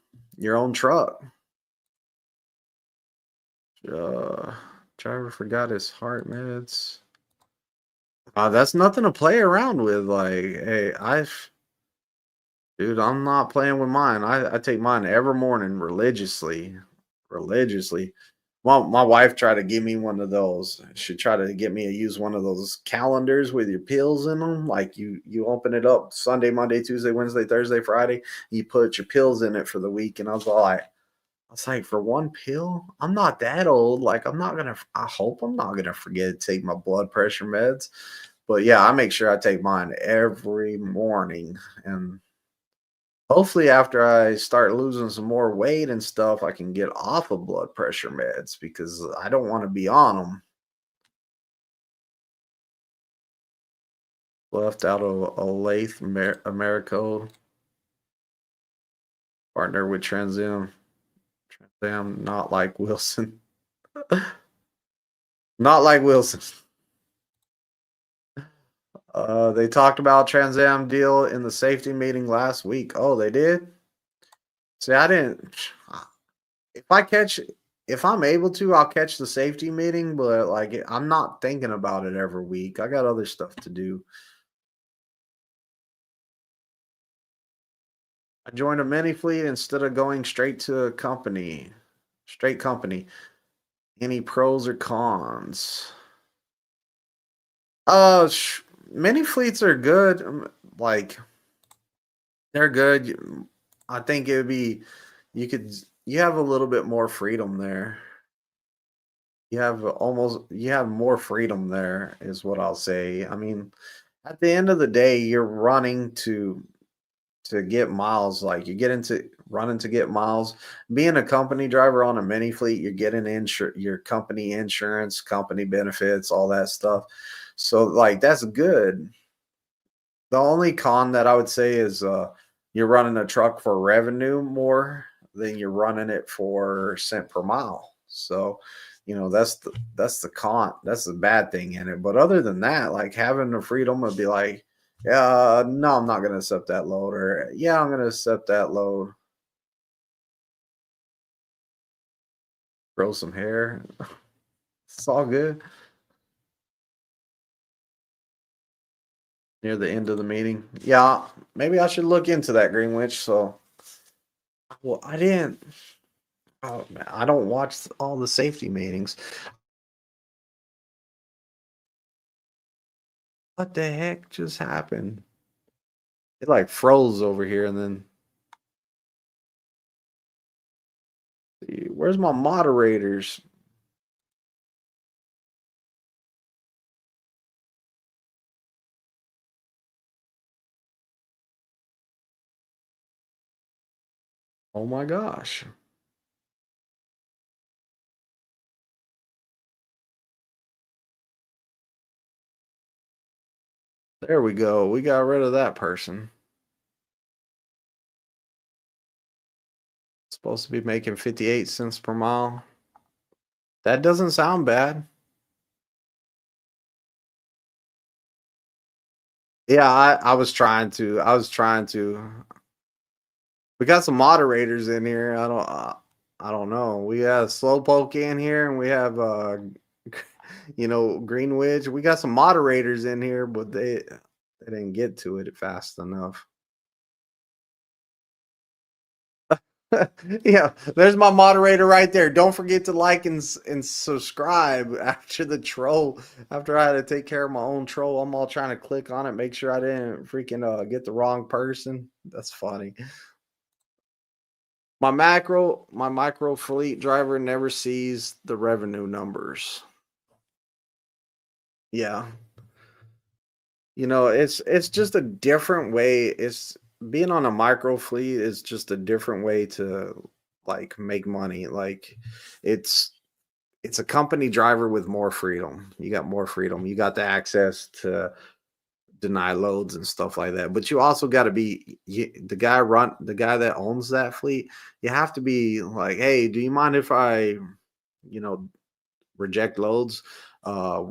truck. Uh Driver forgot his heart meds. That's nothing to play around with. Like, hey, dude, I'm not playing with mine. I take mine every morning religiously. Religiously. My wife tried to give me one of those. She tried to get me to use one of those calendars with your pills in them. Like you open it up Sunday, Monday, Tuesday, Wednesday, Thursday, Friday. You put your pills in it for the week, and I was like, for one pill, I'm not that old. Like I'm not gonna. I hope I'm not gonna forget to take my blood pressure meds. But yeah, I make sure I take mine every morning, and hopefully, after I start losing some more weight and stuff, I can get off of blood pressure meds because I don't want to be on them. Left out of Olathe, Americo, partner with Transam. Transam, not like Wilson. Not like Wilson. They talked about Trans Am deal in the safety meeting last week. Oh, they did? See, I didn't. If I catch, if I'm able to, I'll catch the safety meeting, but like I'm not thinking about it every week. I got other stuff to do. I joined a mini fleet instead of going straight to a company. Straight company. Any pros or cons? Mini fleets are good. Like they're good. I think it would be you could you have a little bit more freedom there. You have more freedom there is what I'll say. I mean, at the end of the day, you're running to get miles. Like you get into running to get miles. Being a company driver on a mini fleet, you're getting your company insurance, company benefits, all that stuff. So like that's good. The only con that I would say is you're running a truck for revenue more than you're running it for cent per mile. So, that's the con. That's the bad thing in it. But other than that, like having the freedom of be like, yeah, no, I'm not gonna accept that load, or yeah, I'm gonna accept that load. Grow some hair. It's all good. Near the end of the meeting. Yeah, maybe I should look into that Greenwich. So well, I didn't. Oh man, I don't watch all the safety meetings. What the heck just happened? It like froze over here and then where's my moderators? Oh my gosh. There we go. We got rid of that person. Supposed to be making 58 cents per mile. That doesn't sound bad. Yeah, I was trying to. I was trying to. We got some moderators in here. I don't know. We have Slowpoke in here and we have Greenwich. We got some moderators in here, but they didn't get to it fast enough. Yeah, there's my moderator right there. Don't forget to like and subscribe after the troll. After I had to take care of my own troll, I'm all trying to click on it, make sure I didn't freaking get the wrong person. That's funny. My micro fleet driver never sees the revenue numbers. Yeah. It's just a different way. It's being on a micro fleet is just a different way to like make money. Like it's it's a company driver with more freedom. You got more freedom. You got the access to deny loads and stuff like that. But you also got to be the guy that owns that fleet. You have to be like, hey, do you mind if I, you know, reject loads? Uh,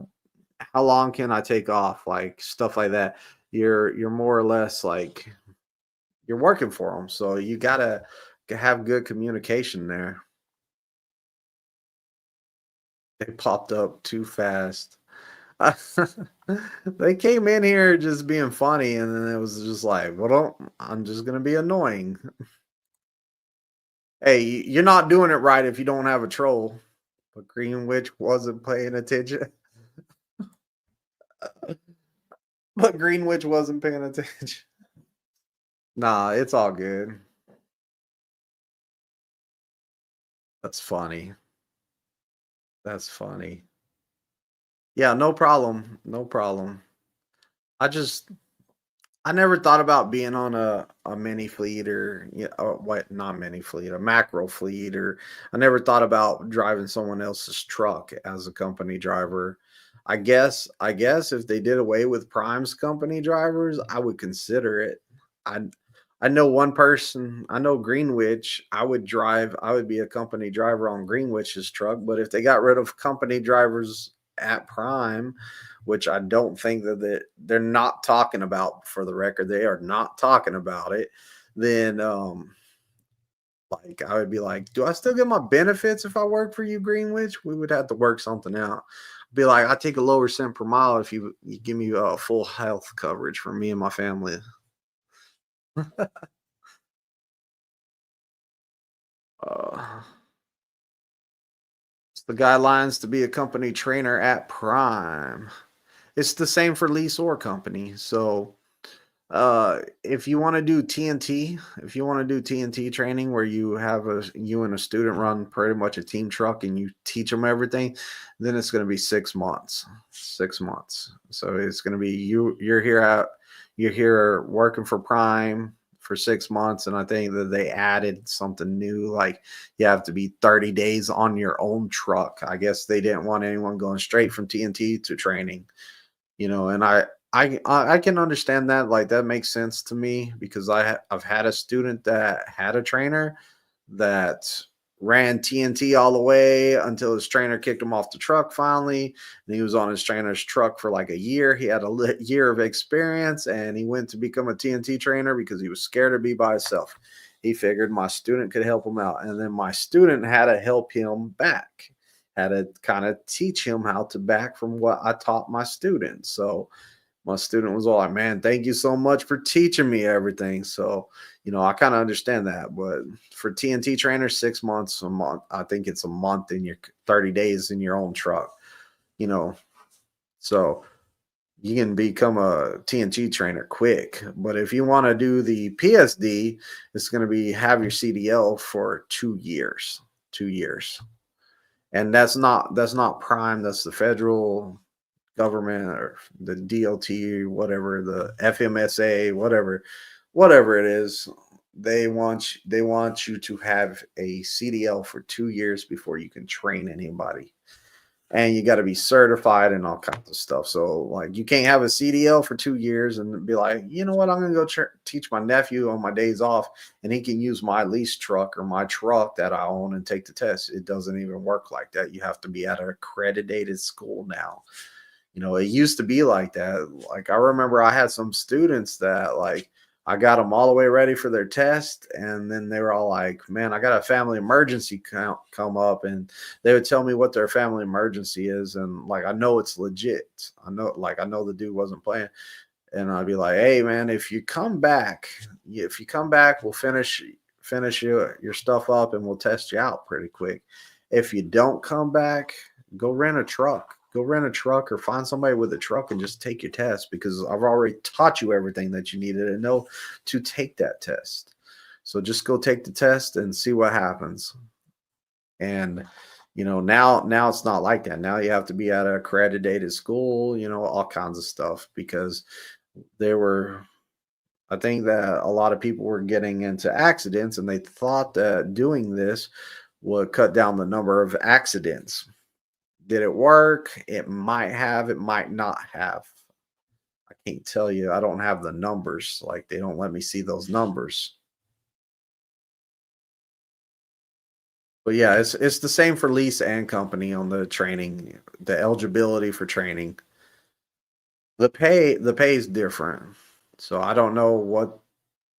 how long can I take off? Like stuff like that. You're more or less like you're working for them, so you gotta have good communication there. They popped up too fast. They came in here just being funny, and then it was just like, well, I'm just gonna be annoying. Hey, you're not doing it right if you don't have a troll. But Greenwich wasn't paying attention. But Greenwich wasn't paying attention. Nah, it's all good. That's funny. That's funny. Yeah, no problem. No problem. I just I never thought about being on a mini fleet or what not mini fleet, a macro fleet, or I never thought about driving someone else's truck as a company driver. I guess if they did away with Prime's company drivers, I would consider it. I I know one person, I know Greenwich, I would be a company driver on Greenwich's truck, but if they got rid of company drivers at Prime, which I don't think that they're not talking about, for the record. They are not talking about it. Then like I would be like, do I still get my benefits if I work for you, Greenwich? We would have to work something out. Be like, I take a lower cent per mile if you give me full health coverage for me and my family. Uh, it's the guidelines to be a company trainer at Prime. It's the same for lease or company. So if you want to do TNT, if you want to do TNT training where you and a student run pretty much a team truck and you teach them everything, then it's going to be 6 months. 6 months. So it's going to be you're here working for Prime for 6 months, and I think that they added something new, like you have to be 30 days on your own truck. I guess they didn't want anyone going straight from TNT to training, and I can understand that. Like, that makes sense to me because I've had a student that had a trainer that ran TNT all the way until his trainer kicked him off the truck finally, and he was on his trainer's truck for like a year. He had a year of experience, and he went to become a TNT trainer because he was scared to be by himself. He figured my student could help him out, and then my student had to help him back, had to kind of teach him how to back from what I taught my students. So my student was all like, "Man, thank you so much for teaching me everything." So, I kind of understand that. But for TNT trainers, 6 months, a month, I think it's a month in your 30 days in your own truck, you know. So you can become a TNT trainer quick. But if you want to do the PSD, it's going to be have your CDL for 2 years. 2 years. And that's not prime, that's the federal government or the DOT, whatever, the FMSA, whatever it is. They want you to have a CDL for 2 years before you can train anybody, and you got to be certified and all kinds of stuff. So like you can't have a CDL for 2 years and be like, you know what, I'm gonna go teach my nephew on my days off, and he can use my lease truck or my truck that I own and take the test. It doesn't even work like that. You have to be at an accredited school now. It used to be like that. Like I remember I had some students that like I got them all the way ready for their test, and then they were all like, "Man, I got a family emergency come up," and they would tell me what their family emergency is, and like I know it's legit. I know the dude wasn't playing, and I'd be like, "Hey, man, if you come back, we'll finish your stuff up, and we'll test you out pretty quick. If you don't come back, go rent a truck. Go rent a truck or find somebody with a truck and just take your test because I've already taught you everything that you needed to know to take that test. So just go take the test and see what happens." And now it's not like that. Now you have to be at an accredited school, all kinds of stuff because there were I think that a lot of people were getting into accidents and they thought that doing this would cut down the number of accidents. Did it work? It might have, it might not have. I can't tell you. I don't have the numbers. Like they don't let me see those numbers. But yeah, it's the same for lease and company on the training, the eligibility for training. The pay is different. So I don't know what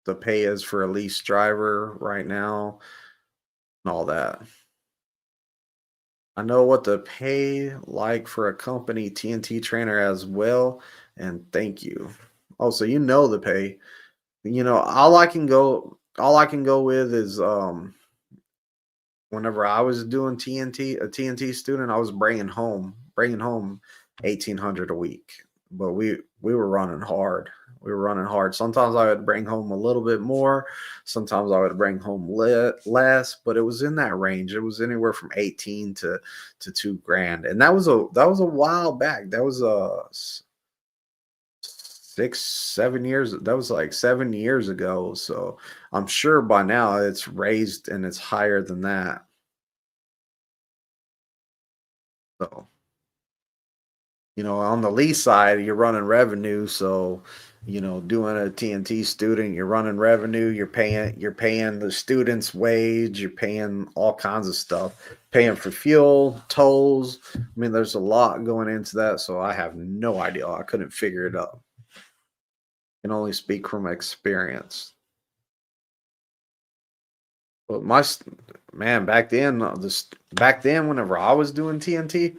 the pay is for a lease driver right now and all that. I know what the pay like for a company TNT trainer as well, and thank you. Oh, so you know the pay. All I can go with is whenever I was doing TNT, a TNT student, I was bringing home 1,800 a week. But we were running hard. We were running hard. Sometimes I would bring home a little bit more. Sometimes I would bring home less, but it was in that range. It was anywhere from 18 to 2 grand, and that was a while back. That was 6, 7 years. That was like 7 years ago. So I'm sure by now it's raised and it's higher than that. So, on the lease side, you're running revenue. So doing a TNT student, you're running revenue, you're paying the student's wage, you're paying all kinds of stuff, paying for fuel, tolls. I mean, there's a lot going into that, so I have no idea. I couldn't figure it out. I can only speak from experience. But man, back then, whenever I was doing TNT,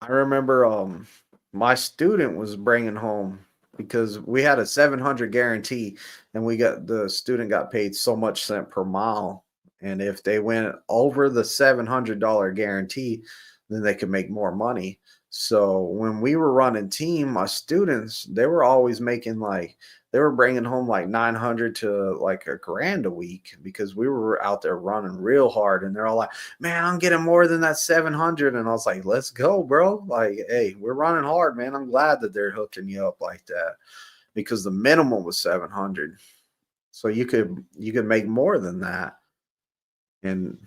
I remember my student was bringing home, because we had a 700 guarantee, and the student got paid so much cent per mile, and if they went over the $700 guarantee, then they could make more money. So when we were running team, my students, they were always making like, they were bringing home like 900 to like a grand a week, because we were out there running real hard, and they're all like, man, I'm getting more than that 700. And I was like, let's go, bro. Like, hey, we're running hard, man. I'm glad that they're hooking you up like that, because the minimum was 700. So you could make more than that. And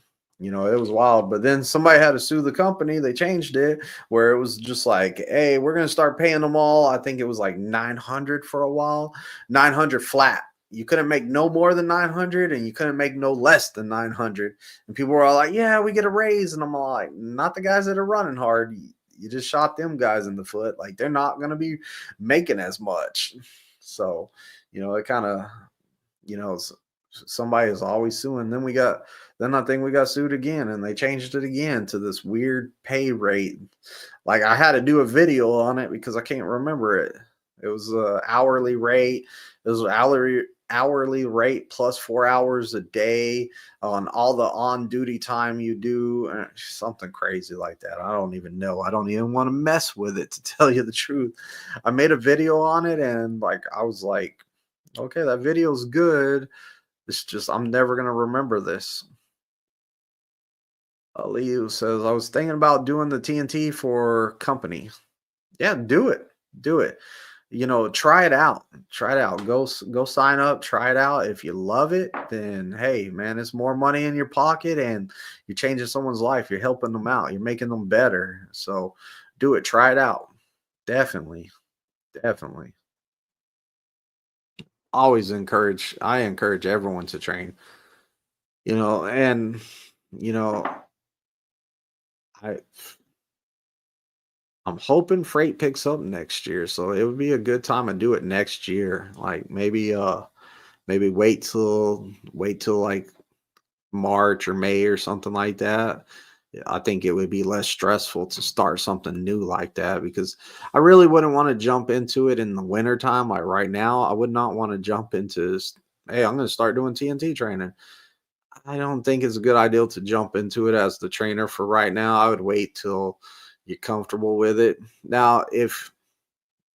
it was wild. But then somebody had to sue the company. They changed it where it was just like, hey, we're gonna start paying them all. I think it was like 900 for a while, 900 flat. You couldn't make no more than 900, and you couldn't make no less than 900. And people were all like, yeah, we get a raise. And I'm like, not the guys that are running hard. You just shot them guys in the foot. Like, they're not going to be making as much. So, it kind of, you know, somebody is always suing. Then I think we got sued again, and they changed it again to this weird pay rate. Like, I had to do a video on it because I can't remember it. It was a hourly rate. It was hourly rate plus 4 hours a day on all the on duty time you do, something crazy like that. I don't even know. I don't even want to mess with it, to tell you the truth. I made a video on it, and like, I was like, okay, that video's good. It's just, I'm never gonna remember this. Leo says, I was thinking about doing the TNT for company. Yeah, do it. Do it. Try it out. Try it out. Go sign up, try it out. If you love it, then hey, man, it's more money in your pocket, and you're changing someone's life. You're helping them out. You're making them better. So do it. Try it out. Definitely. Definitely. I encourage everyone to train. And you know, I I'm hoping freight picks up next year, so it would be a good time to do it next year. Like, maybe wait till like March or May or something like that. Yeah, I think it would be less stressful to start something new like that, because I really wouldn't want to jump into it in the winter time. Like right now, I would not want to jump into, hey, I'm going to start doing TNT training. I don't think it's a good idea to jump into it as the trainer for right now. I would wait till you're comfortable with it. Now, if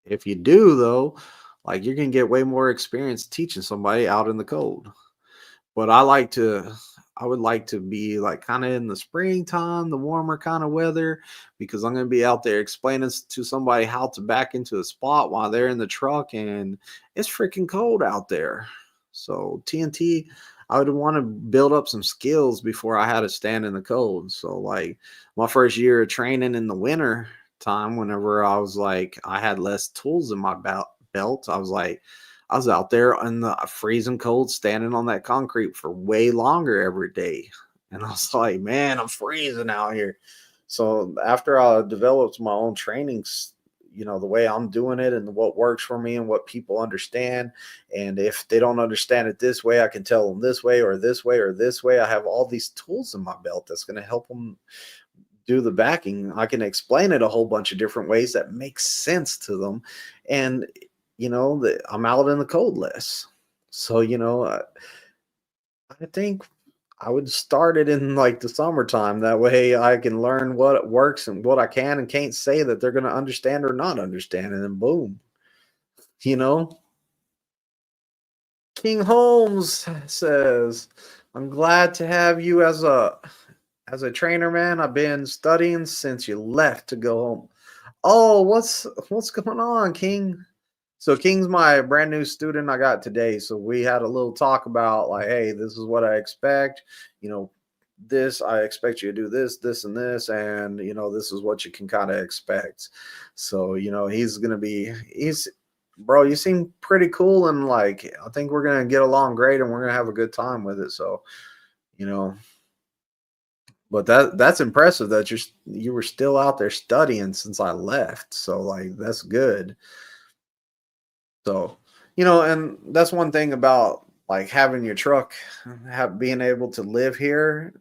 you do though, like, you're gonna get way more experience teaching somebody out in the cold. But I would like to be like kind of in the springtime, the warmer kind of weather, because I'm going to be out there explaining to somebody how to back into a spot while they're in the truck, and it's freaking cold out there. So TNT, I would want to build up some skills before I had to stand in the cold. So like, my first year of training in the winter time, whenever I had less tools in my belt, I was out there in the freezing cold, standing on that concrete for way longer every day. And I was like, man, I'm freezing out here. So after I developed my own trainings, the way I'm doing it and what works for me and what people understand. And if they don't understand it this way, I can tell them this way or this way or this way. I have all these tools in my belt that's going to help them do the backing. I can explain it a whole bunch of different ways that make sense to them. And, that I'm out in the cold less. So, I think I would start it in like the summertime. That way I can learn what works and what I can and can't say that they're going to understand or not understand. And then boom, you know, King Holmes says, I'm glad to have you as a trainer, man. I've been studying since you left to go home. Oh, what's going on, King? So King's my brand new student I got today. So we had a little talk about like, hey, this is what I expect. You know, this I expect you to do this, and this, and this is what you can kind of expect. So he's bro, you seem pretty cool, and like I think we're gonna get along great, and we're gonna have a good time with it. So, you know, but that's impressive that you were still out there studying since I left. So like that's good. So, and that's one thing about like having your truck, being able to live here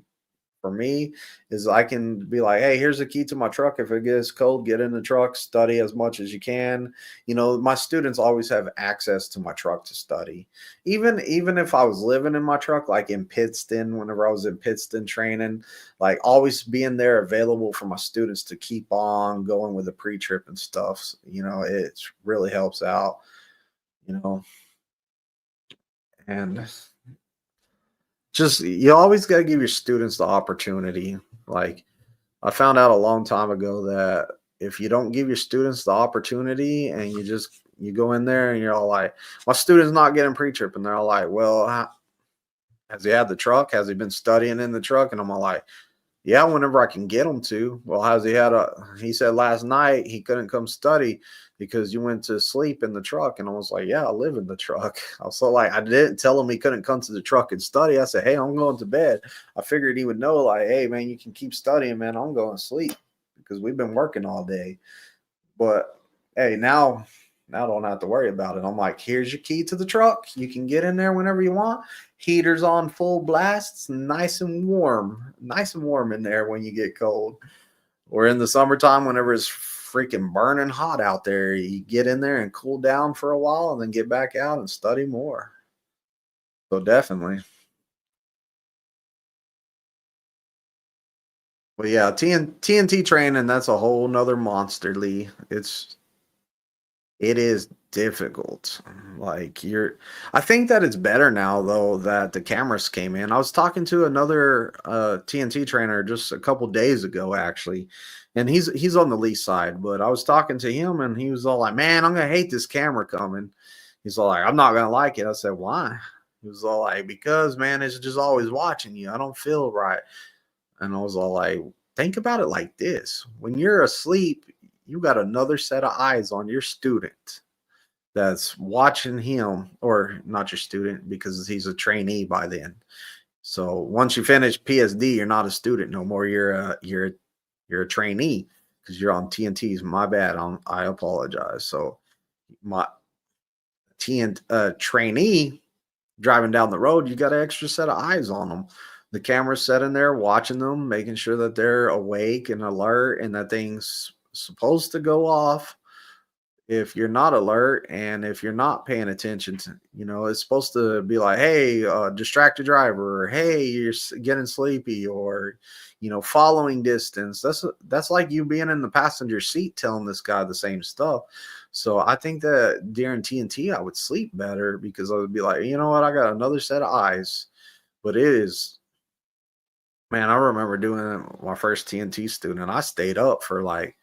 for me is I can be like, hey, here's the key to my truck. If it gets cold, get in the truck, study as much as you can. My students always have access to my truck to study. Even if I was living in my truck, like in Pittston, whenever I was in Pittston training, like always being there available for my students to keep on going with the pre-trip and stuff. It really helps out, you know, and just you always got to give your students the opportunity. Like I found out a long time ago that if you don't give your students the opportunity and you go in there and you're all like, my student's not getting pre-trip, and they're all like, well, has he had the truck? Has he been studying in the truck? And I'm all like, yeah, whenever I can get him to. Well, he said last night he couldn't come study because you went to sleep in the truck. And I was like, yeah, I live in the truck. I was so like, I didn't tell him he couldn't come to the truck and study. I said, hey, I'm going to bed. I figured he would know, like, hey, man, you can keep studying, man. I'm going to sleep because we've been working all day. But hey, now I don't have to worry about it. I'm like, here's your key to the truck. You can get in there whenever you want. Heater's on full blast. It's nice and warm in there when you get cold. Or in the summertime, whenever it's freaking burning hot out there, you get in there and cool down for a while and then get back out and study more. So definitely. But yeah, TNT training, that's a whole nother monster, Lee. It is difficult. Like I think that it's better now though that the cameras came in. I was talking to another TNT trainer just a couple days ago actually. And he's on the lease side, but I was talking to him and he was all like, "Man, I'm going to hate this camera coming." He's all like, "I'm not going to like it." I said, "Why?" He was all like, "Because man, it's just always watching you. I don't feel right." And I was all like, "Think about it like this. When you're asleep, you got another set of eyes on your student that's watching him, or not your student because he's a trainee by then. So once you finish PSD, you're not a student no more. You're a trainee because you're on TNTs. My bad. I apologize. So my trainee driving down the road, you got an extra set of eyes on them. The camera's set in there watching them, making sure that they're awake and alert and that thing's supposed to go off if you're not alert and if you're not paying attention to, it's supposed to be like, hey, distracted driver, or hey, you're getting sleepy, or following distance. That's like you being in the passenger seat telling this guy the same stuff. So I think that during TNT I would sleep better because I would be like, you know what, I got another set of eyes. But it is, man, I remember doing my first TNT student. I stayed up for like,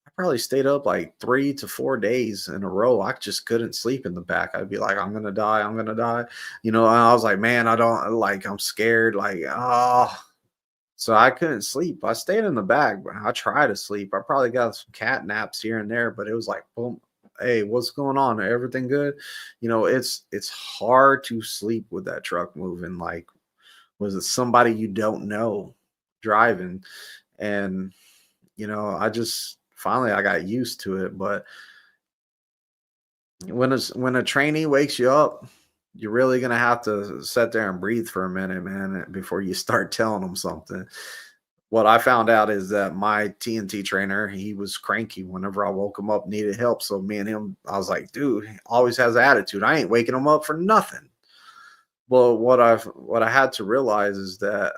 I probably stayed up like 3 to 4 days in a row. I just couldn't sleep in the back. I'd be like, I'm gonna die, I'm gonna die. And I was like, man, I don't like, I'm scared, like, oh. So I couldn't sleep. I stayed in the back, but I tried to sleep. I probably got some cat naps here and there, but it was like, boom, hey, what's going on? Everything good? It's hard to sleep with that truck moving. Like, was it somebody you don't know driving? And I just finally I got used to it. But when a trainee wakes you up, you're really gonna have to sit there and breathe for a minute, man, before you start telling them something. What I found out is that my TNT trainer, he was cranky whenever I woke him up, needed help. So me and him, I was like, dude, he always has attitude. I ain't waking him up for nothing. Well, what I had to realize is that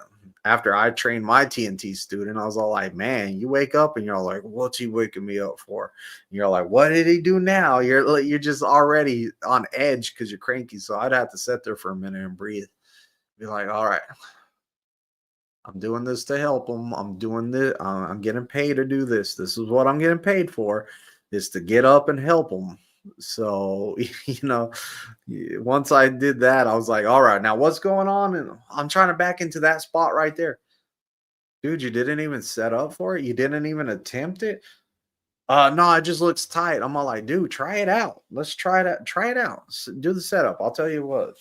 after I trained my TNT student, I was all like, "Man, you wake up and you're all like, what's he waking me up for?" And you're like, "What did he do now?" You're just already on edge because you're cranky. So I'd have to sit there for a minute and breathe. Be like, "All right, I'm doing this to help him. I'm doing this. I'm getting paid to do this. This is what I'm getting paid for, is to get up and help him." So, once I did that, I was like, all right, now what's going on? And I'm trying to back into that spot right there. Dude, you didn't even set up for it. You didn't even attempt it. No, it just looks tight. I'm all like, dude, try it out. Let's try it out. Try it out. Do the setup. I'll tell you what.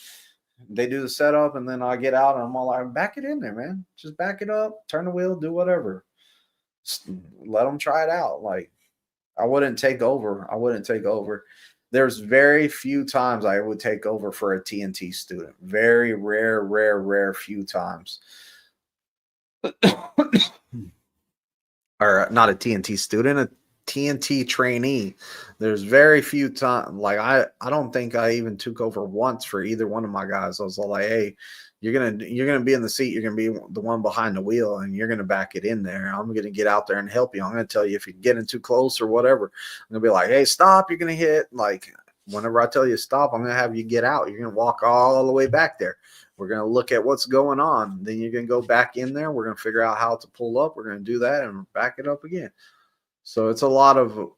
They do the setup, and then I get out, and I'm all like, back it in there, man. Just back it up, turn the wheel, do whatever. Let them try it out. Like, I wouldn't take over. I wouldn't take over. There's very few times I would take over for a TNT student. Very rare, rare, rare few times. Or not a TNT student, a TNT trainee. There's very few times. Like I don't think I even took over once for either one of my guys. I was all like, hey, you're gonna be in the seat. You're gonna be the one behind the wheel, and you're gonna back it in there. I'm gonna get out there and help you. I'm gonna tell you if you're getting too close or whatever. I'm gonna be like, hey, stop. You're gonna hit. Like whenever I tell you stop, I'm gonna have you get out. You're gonna walk all the way back there. We're going to look at what's going on. Then you're going to go back in there. We're going to figure out how to pull up. We're going to do that and back it up again. So it's a lot of,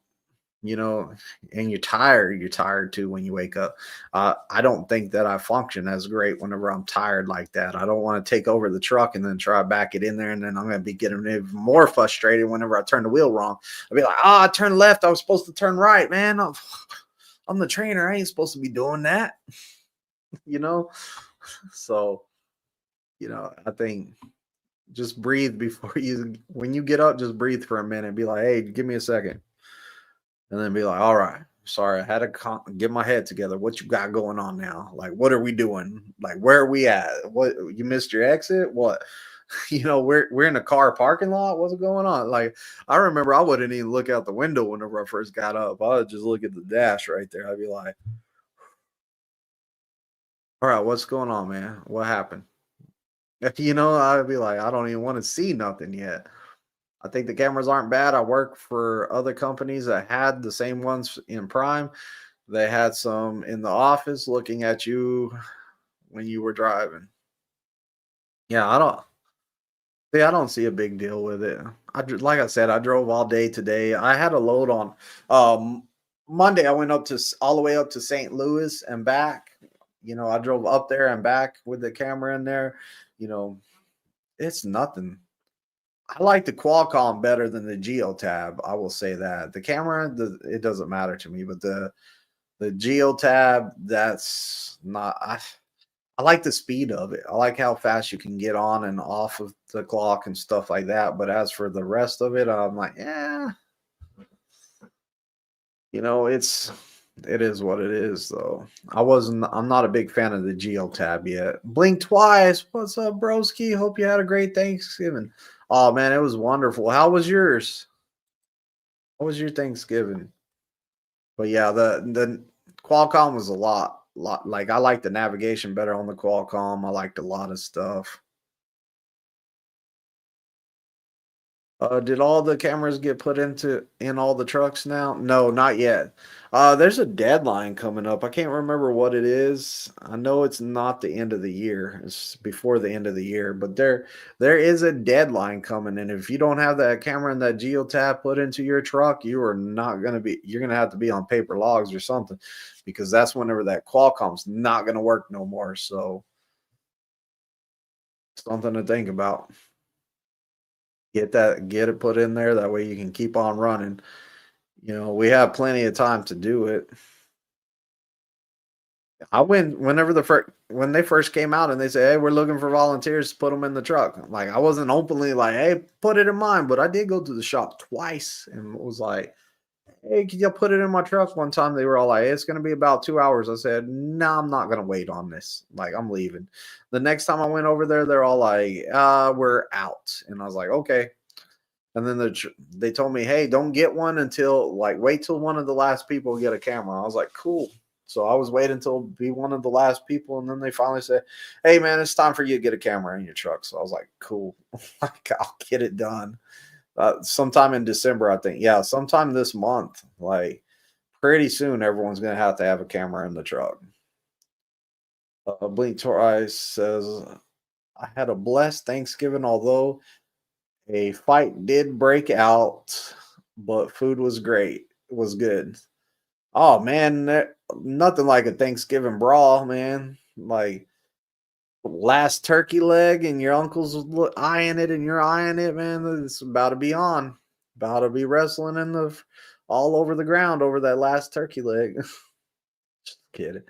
and you're tired. You're tired too when you wake up. I don't think that I function as great whenever I'm tired like that. I don't want to take over the truck and then try to back it in there. And then I'm going to be getting even more frustrated whenever I turn the wheel wrong. I'll be like, I turned left. I was supposed to turn right, man. I'm the trainer. I ain't supposed to be doing that, So, I think just breathe before when you get up, just breathe for a minute. Be like, hey, give me a second. And then be like, all right, sorry, I had to get my head together. What you got going on now? Like, what are we doing? Like, where are we at? What, you missed your exit? What? We're in a car parking lot. What's going on? Like, I remember I wouldn't even look out the window whenever I first got up. I would just look at the dash right there. I'd be like, all right, what's going on, man? What happened? I'd be like, I don't even want to see nothing yet. I think the cameras aren't bad. I work for other companies that had the same ones in Prime. They had some in the office looking at you when you were driving. Yeah, I don't see a big deal with it. Like I said, I drove all day today. I had a load on Monday. I went all the way up to St. Louis and back. I drove up there and back with the camera in there. It's nothing. I like the Qualcomm better than the GeoTab. I will say that the camera, it doesn't matter to me, but the GeoTab, that's not. I like the speed of it. I like how fast you can get on and off of the clock and stuff like that. But as for the rest of it, I'm like, yeah, it is what it is, though. I'm not a big fan of the GeoTab yet. Blink twice. What's up, broski? Hope you had a great Thanksgiving. Oh man, it was wonderful. How was yours? How was your Thanksgiving? But yeah, the Qualcomm was a lot. Like I like the navigation better on the Qualcomm. I liked a lot of stuff. Did all the cameras get put in all the trucks now? No, not yet. There's a deadline coming up. I can't remember what it is. I know it's not the end of the year. It's before the end of the year, but there is a deadline coming. And if you don't have that camera and that GeoTab put into your truck, you're gonna have to be on paper logs or something, because that's whenever that Qualcomm's not gonna work no more. So something to think about. Get it put in there. That way you can keep on running. We have plenty of time to do it. I went whenever when they first came out and they said, hey, we're looking for volunteers to put them in the truck. Like, I wasn't openly like, hey, put it in mine, but I did go to the shop twice and was like, hey, can you put it in my truck? One time they were all like, hey, it's going to be about 2 hours. I said, no, I'm not going to wait on this. Like, I'm leaving. The next time I went over there, they're all like, we're out. And I was like, okay. And then they told me, hey, don't get one until, like, wait till one of the last people get a camera. I was like, cool. So I was waiting until be one of the last people. And then they finally said, hey, man, it's time for you to get a camera in your truck. So I was like, cool. Like, I'll get it done. Sometime in December, I think. Yeah, sometime this month. Like, pretty soon, everyone's going to have a camera in the truck. Blink Twice says, I had a blessed Thanksgiving, although a fight did break out, but food was great. It was good. Oh man, nothing like a Thanksgiving brawl, man. Like last turkey leg, and your uncle's eyeing it, and you're eyeing it, man. It's about to be on. About to be wrestling in the all over the ground over that last turkey leg. Just kidding.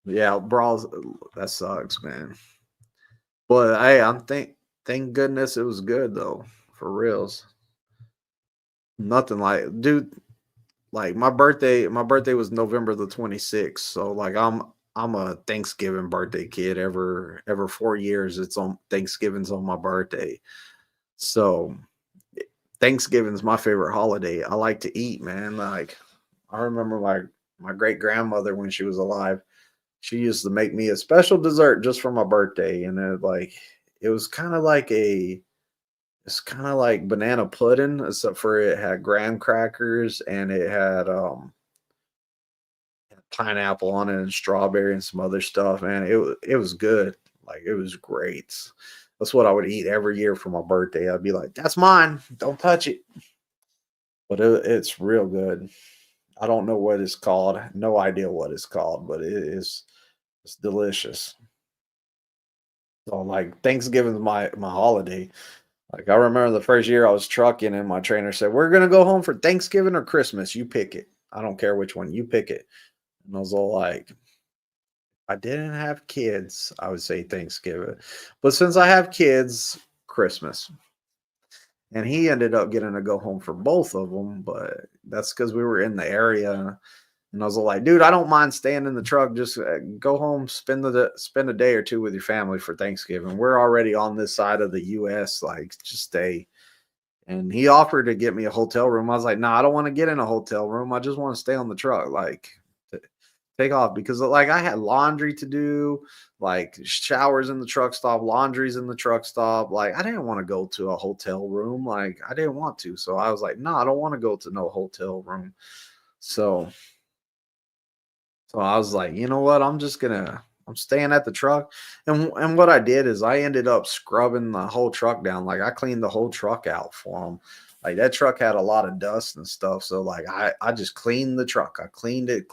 Yeah, brawls. That sucks, man. But hey, thank goodness it was good though, for reals. Nothing like, dude. Like my birthday was November the 26th. So like I'm a Thanksgiving birthday kid. Ever 4 years, it's on Thanksgiving's on my birthday. So Thanksgiving's my favorite holiday. I like to eat, man. Like I remember my great grandmother when she was alive. She used to make me a special dessert just for my birthday, and it was kind of like it's kind of like banana pudding, except for it had graham crackers and it had pineapple on it and strawberry and some other stuff. Man, it was good. Like it was great. That's what I would eat every year for my birthday. I'd be like, "That's mine. Don't touch it." But it's real good. I don't know what it's called. No idea what it's called, but it's delicious. So like Thanksgiving's my holiday. Like I remember the first year I was trucking and my trainer said, "We're gonna go home for Thanksgiving or Christmas. You pick it. I don't care which one. You pick it." And I was all like, if I didn't have kids, I would say Thanksgiving. But since I have kids, Christmas. And he ended up getting to go home for both of them, but that's because we were in the area. And I was like, dude, I don't mind staying in the truck. Just go home, spend a day or two with your family for Thanksgiving. We're already on this side of the U.S. Like, just stay. And he offered to get me a hotel room. I was like, no, I don't want to get in a hotel room. I just want to stay on the truck. Like, take off because like I had laundry to do, like showers in the truck stop, laundries in the truck stop. Like I didn't want to go to a hotel room. Like I didn't want to. So I was like, no, I don't want to go to no hotel room. So I was like, you know what? I'm staying at the truck. And what I did is I ended up scrubbing the whole truck down. Like I cleaned the whole truck out for him. Like that truck had a lot of dust and stuff. So like I just cleaned the truck. I cleaned it,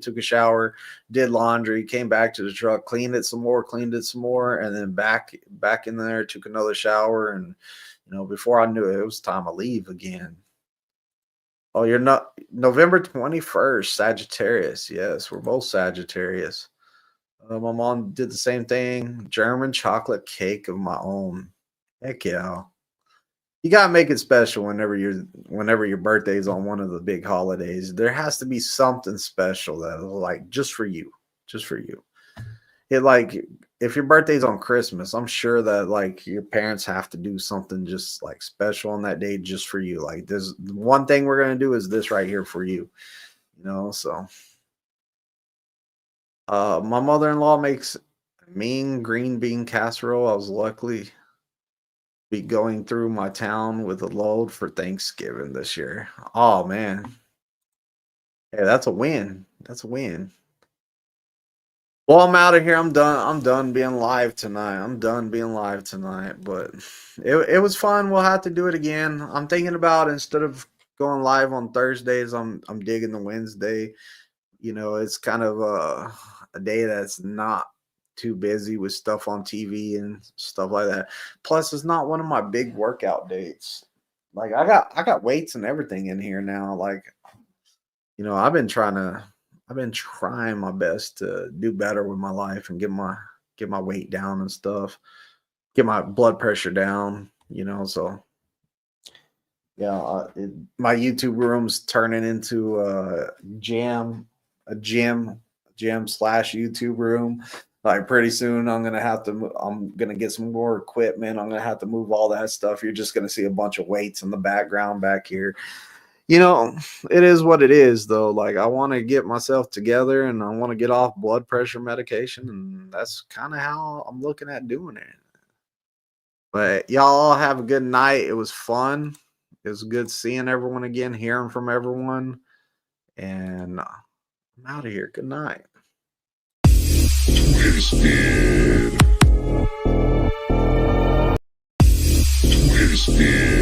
took a shower, did laundry, came back to the truck, cleaned it some more, and then back in there, took another shower. And before I knew it, it was time to leave again. Oh, you're not November 21st, Sagittarius. Yes, we're both Sagittarius. My mom did the same thing. German chocolate cake of my own. Heck yeah. You gotta make it special whenever your birthday is on one of the big holidays. There has to be something special that like just for you. Just for you. It like if your birthday's on Christmas, I'm sure that like your parents have to do something just like special on that day just for you. Like this one thing we're gonna do is this right here for you. So my mother-in-law makes mean green bean casserole. I was lucky be going through my town with a load for Thanksgiving this year. Oh man. Hey, that's a win. That's a win. Well, I'm out of here. I'm done. I'm done being live tonight. I'm done being live tonight. But it was fun. We'll have to do it again. I'm thinking about instead of going live on Thursdays, I'm digging the Wednesday. It's kind of a day that's not too busy with stuff on TV and stuff like that. Plus, it's not one of my big workout dates. Like I got weights and everything in here now. Like, I've been trying my best to do better with my life and get my weight down and stuff. Get my blood pressure down, so yeah, my YouTube room's turning into a gym slash YouTube room. Like pretty soon, I'm gonna get some more equipment. I'm gonna have to move all that stuff. You're just gonna see a bunch of weights in the background back here. It is what it is, though. Like I want to get myself together and I want to get off blood pressure medication, and that's kind of how I'm looking at doing it. But y'all all have a good night. It was fun. It was good seeing everyone again, hearing from everyone, and I'm out of here. Good night. Twisted. Twisted.